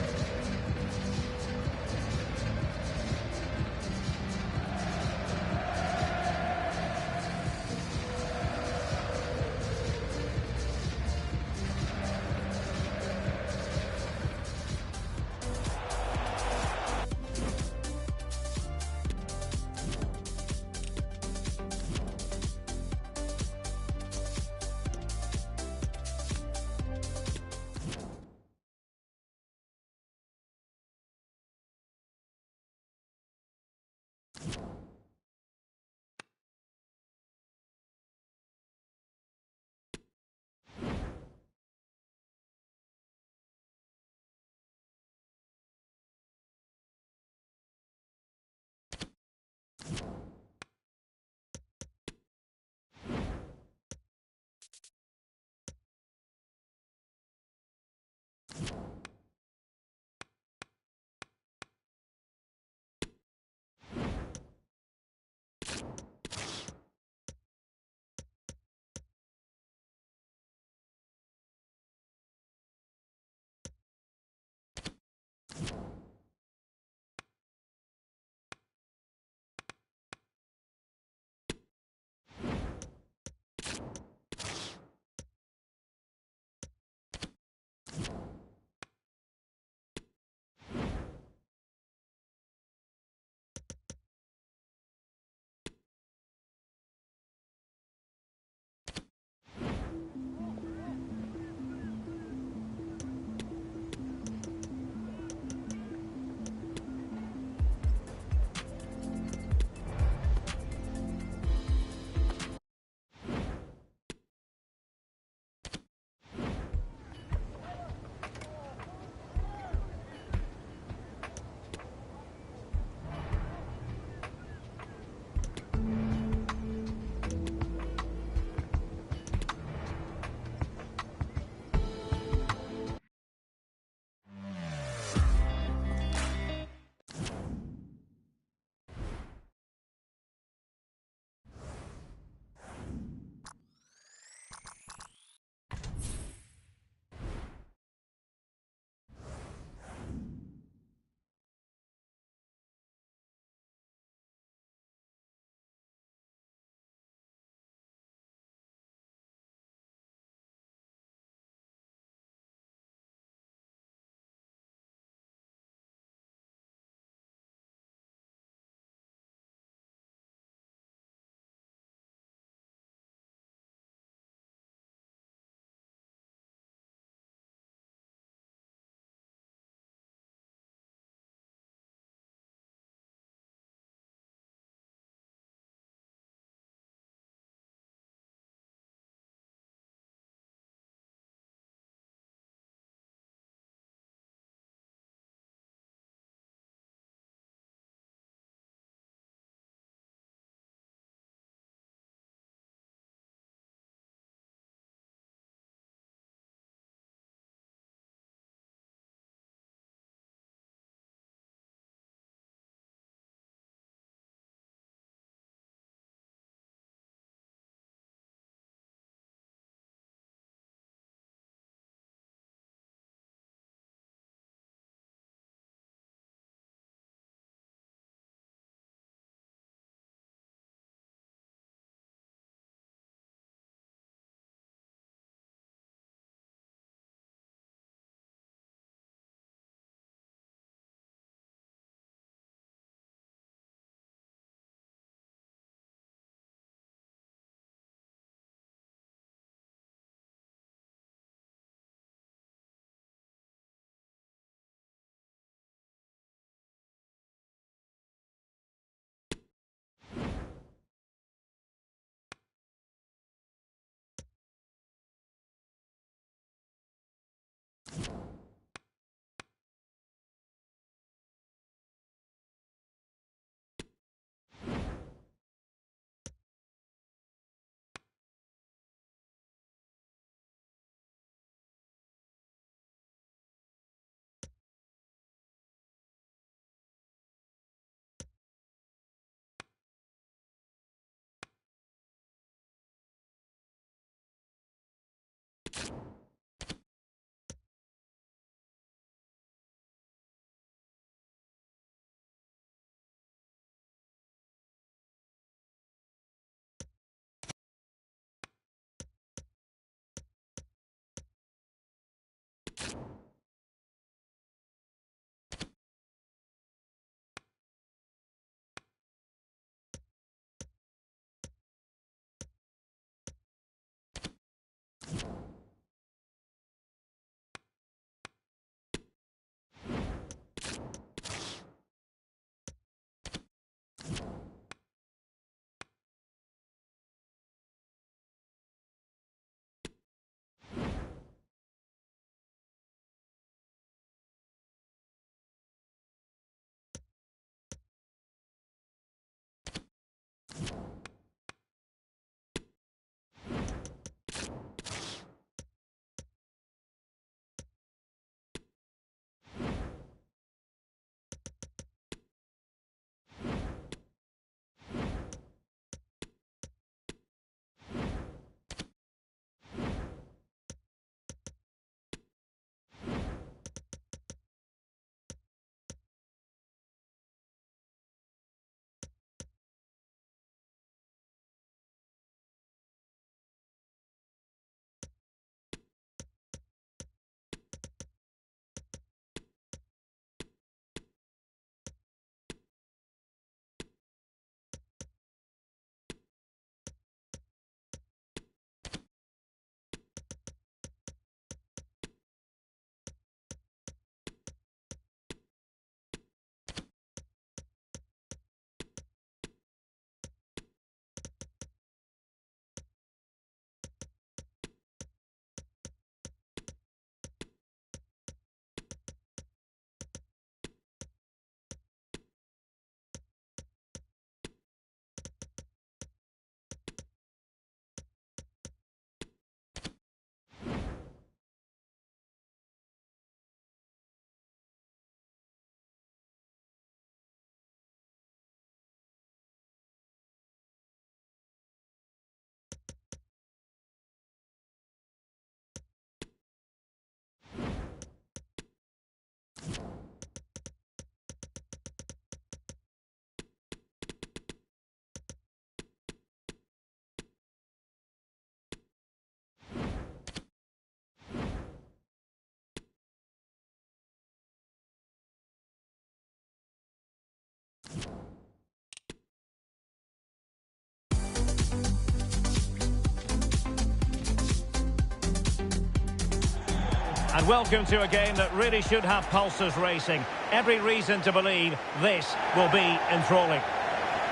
And welcome to a game that really should have pulses racing. Every reason to believe this will be enthralling.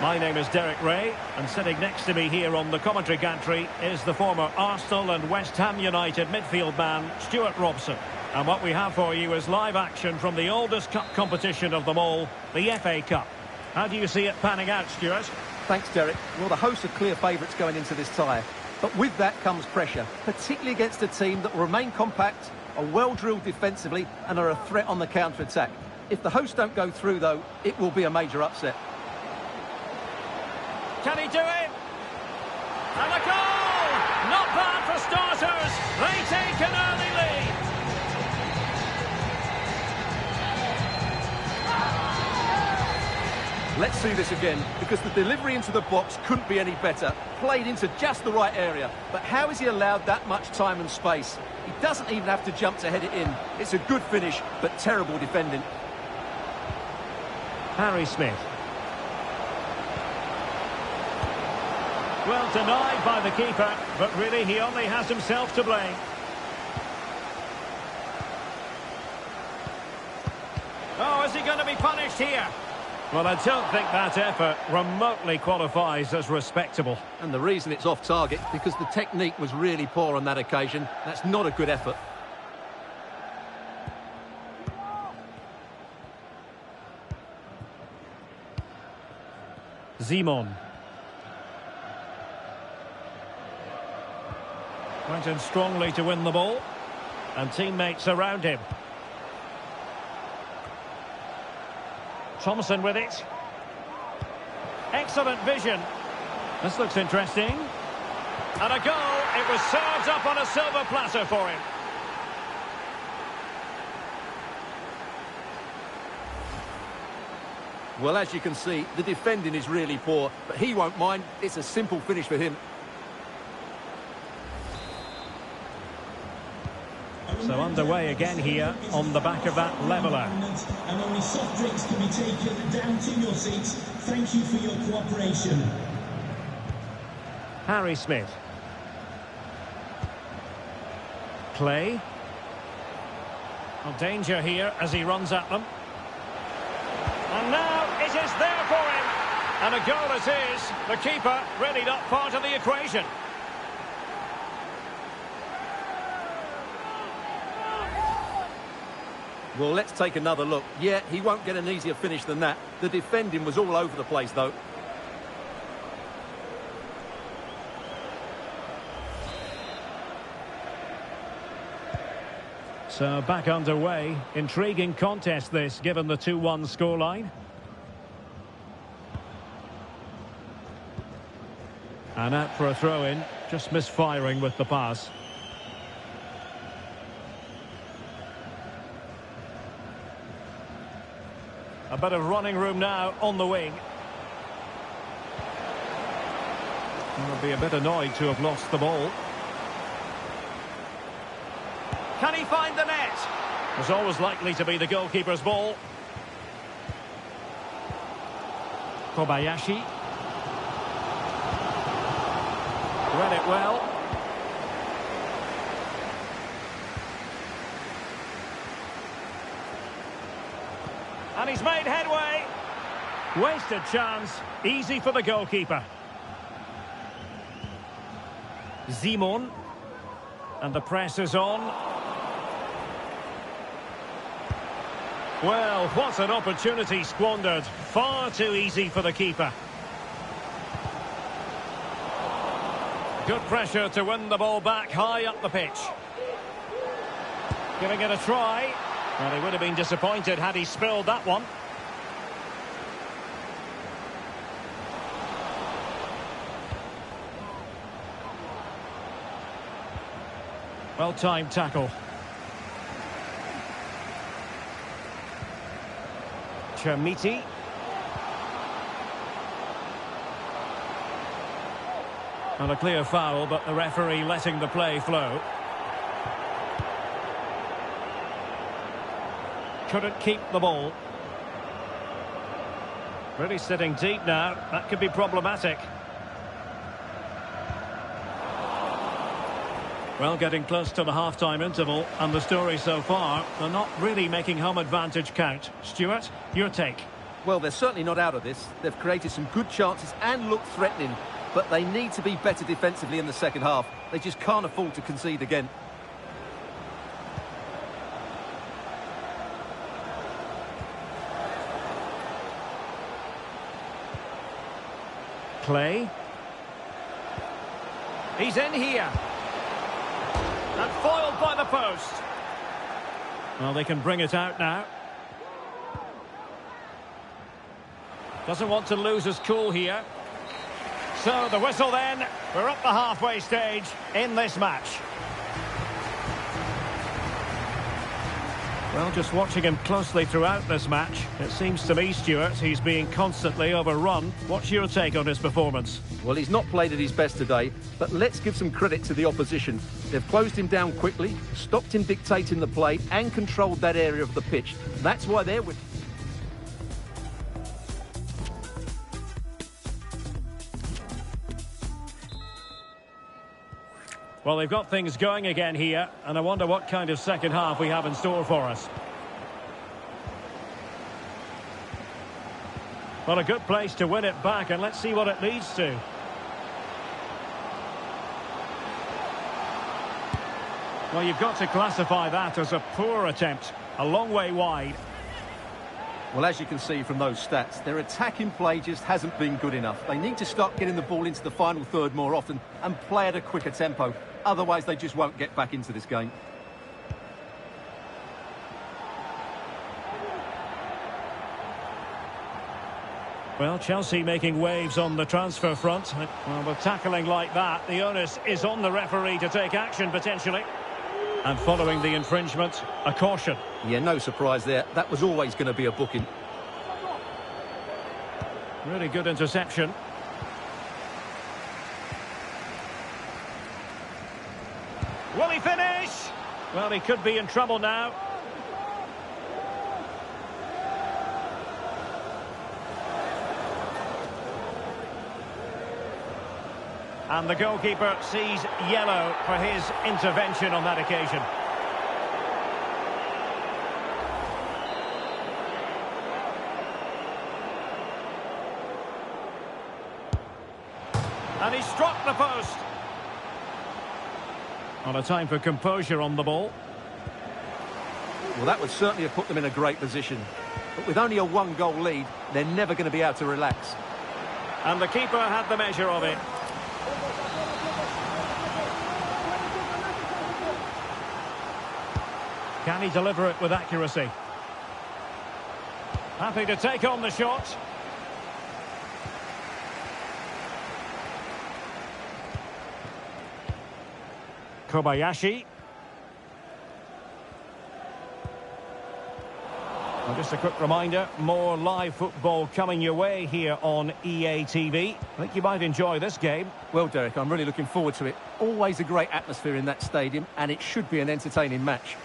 My name is Derek Ray, and sitting next to me here on the commentary gantry is the former Arsenal and West Ham United midfield man, Stuart Robson. And what we have for you is live action from the oldest cup competition of them all, the FA Cup. How do you see it panning out, Stuart? Thanks, Derek. Well, the hosts are clear favourites going into this tie. But with that comes pressure, particularly against a team that will remain compact, are well-drilled defensively and are a threat on the counter-attack. If the hosts don't go through, though, it will be a major upset. Can he do it? And a goal! Not bad for starters. They take an early lead. Let's see this again, because the delivery into the box couldn't be any better. Played into just the right area. But how is he allowed that much time and space? He doesn't even have to jump to head it in. It's a good finish, but terrible defending. Harry Smith. Well denied by the keeper, but really he only has himself to blame. Oh, is he going to be punished here? Well, I don't think that effort remotely qualifies as respectable. And the reason it's off target, because the technique was really poor on that occasion. That's not a good effort. Simon. Went in strongly to win the ball. And teammates around him. Thompson with it. Excellent vision. This looks interesting. And a goal. It was served up on a silver platter for him. Well, as you can see, the defending is really poor, but he won't mind. It's a simple finish for him. So underway again here on the back of that leveller. And only soft drinks can be taken down to your seats. Thank you for your cooperation. Harry Smith. Clay. Well, danger here as he runs at them. And now it is there for him. And a goal it is. The keeper really not part of the equation. Well, let's take another look. Yeah, he won't get an easier finish than that. The defending was all over the place, though. So back underway. Intriguing contest this, given the 2-1 scoreline. And out for a throw-in. Just misfiring with the pass. A bit of running room now on the wing. He'll be a bit annoyed to have lost the ball. Can he find the net? It's always likely to be the goalkeeper's ball. Kobayashi. Read it well. And he's made headway. Wasted chance. Easy for the goalkeeper. Simon. And the press is on. Well, what an opportunity squandered. Far too easy for the keeper. Good pressure to win the ball back high up the pitch. Giving it a try. Well, he would have been disappointed had he spilled that one. Well-timed tackle. Chermiti. And a clear foul, but the referee letting the play flow. Couldn't keep the ball. Really sitting deep now. That could be problematic. Well, getting close to the half-time interval, and the story so far, they're not really making home advantage count. Stuart, your take? Well, they're certainly not out of this. They've created some good chances and look threatening, but they need to be better defensively in the second half. They just can't afford to concede again. Clay. He's in here. And foiled by the post. Well, they can bring it out now. Doesn't want to lose his cool here. So the whistle then. We're up the halfway stage in this match. Well, just watching him closely throughout this match, it seems to me, Stuart, he's being constantly overrun. What's your take on his performance? Well, he's not played at his best today, but let's give some credit to the opposition. They've closed him down quickly, stopped him dictating the play, and controlled that area of the pitch. That's why they're with. Well, they've got things going again here, and I wonder what kind of second half we have in store for us. Well, a good place to win it back, and let's see what it leads to. Well, you've got to classify that as a poor attempt. A long way wide. Well, as you can see from those stats, their attacking play just hasn't been good enough. They need to start getting the ball into the final third more often and play at a quicker tempo. Otherwise, they just won't get back into this game. Well, Chelsea making waves on the transfer front. Well, with tackling like that, the onus is on the referee to take action, potentially. And following the infringement, a caution. Yeah, no surprise there. That was always going to be a booking. Really good interception. Will he finish? Well, he could be in trouble now. And the goalkeeper sees yellow for his intervention on that occasion. And he struck the post. On a time for composure on the ball. Well, that would certainly have put them in a great position. But with only a one-goal lead, they're never going to be able to relax. And the keeper had the measure of it. Can he deliver it with accuracy? Happy to take on the shot. Kobayashi. Well, just a quick reminder, more live football coming your way here on EA TV. I think you might enjoy this game. Well, Derek, I'm really looking forward to it. Always a great atmosphere in that stadium, and it should be an entertaining match.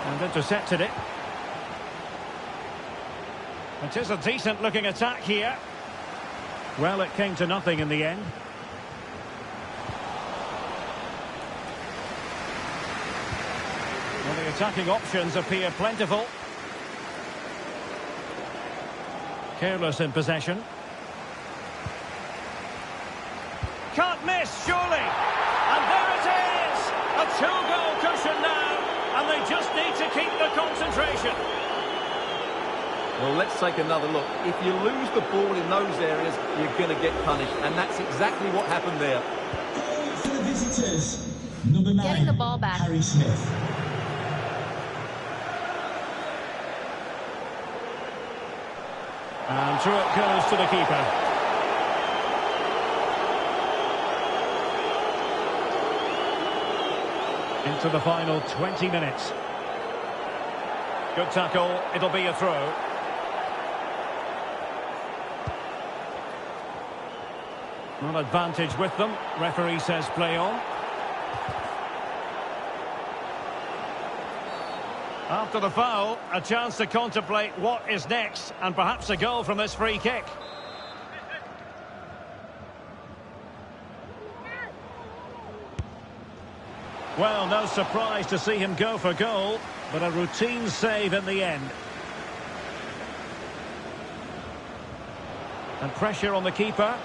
And intercepted it. It is a decent-looking attack here. Well, it came to nothing in the end. Well, the attacking options appear plentiful. Careless in possession. Can't miss, surely. And there it is! A two-goal cushion now. And they just need to keep the concentration. Well, let's take another look. If you lose the ball in those areas, you're going to get punished. And that's exactly what happened there. Goal for the visitors. Number 9, getting the ball back. Harry Smith. And through it goes to the keeper. Into the final 20 minutes. Good tackle. It'll be a throw. Well, advantage with them. Referee says play on. After the foul, a chance to contemplate what is next, and perhaps a goal from this free kick. Well, no surprise to see him go for goal, but a routine save in the end. And pressure on the keeper.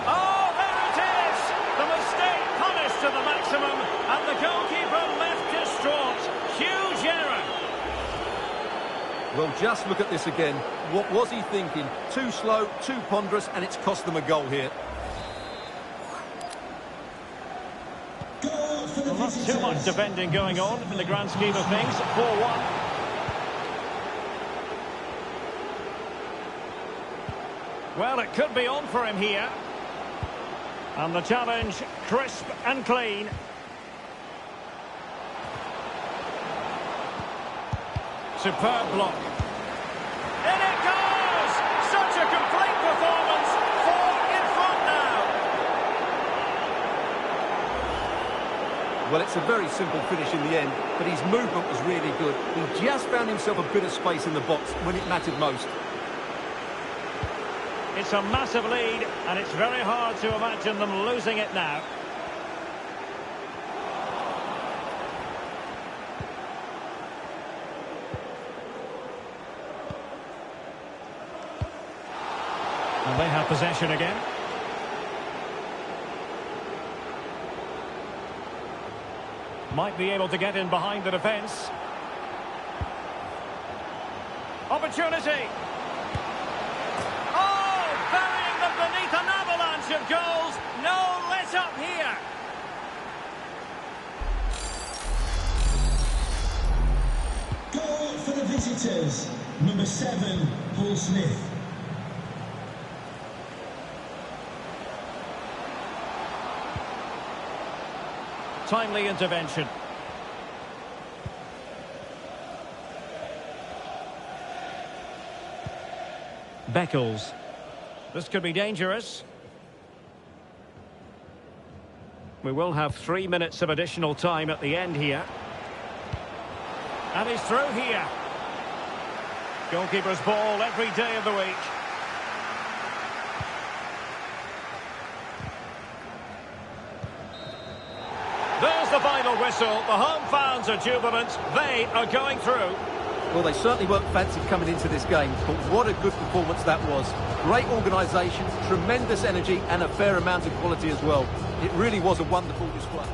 Oh, there it is! The mistake punished to the maximum, and the goalkeeper left distraught. Huge error. Well, just look at this again. What was he thinking? Too slow, too ponderous, and it's cost them a goal here. Well, not too much defending going on in the grand scheme of things. 4-1. Well, it could be on for him here. And the challenge, crisp and clean. Superb block. In it goes! Such a complete performance. 4 in front now. Well, it's a very simple finish in the end, but his movement was really good. He just found himself a bit of space in the box when it mattered most. It's a massive lead, and it's very hard to imagine them losing it now. And they have possession again. Might be able to get in behind the defence. Opportunity. Oh, burying them beneath an avalanche of goals. No let up here. Goal for the visitors. Number 7, Paul Smith. Timely intervention. Beckles. This could be dangerous. We will have 3 minutes of additional time at the end here. And he's through here. Goalkeeper's ball every day of the week. There's the final whistle. The home fans are jubilant. They are going through. Well, they certainly weren't fancied coming into this game, but what a good performance that was. Great organisation, tremendous energy, and a fair amount of quality as well. It really was a wonderful display.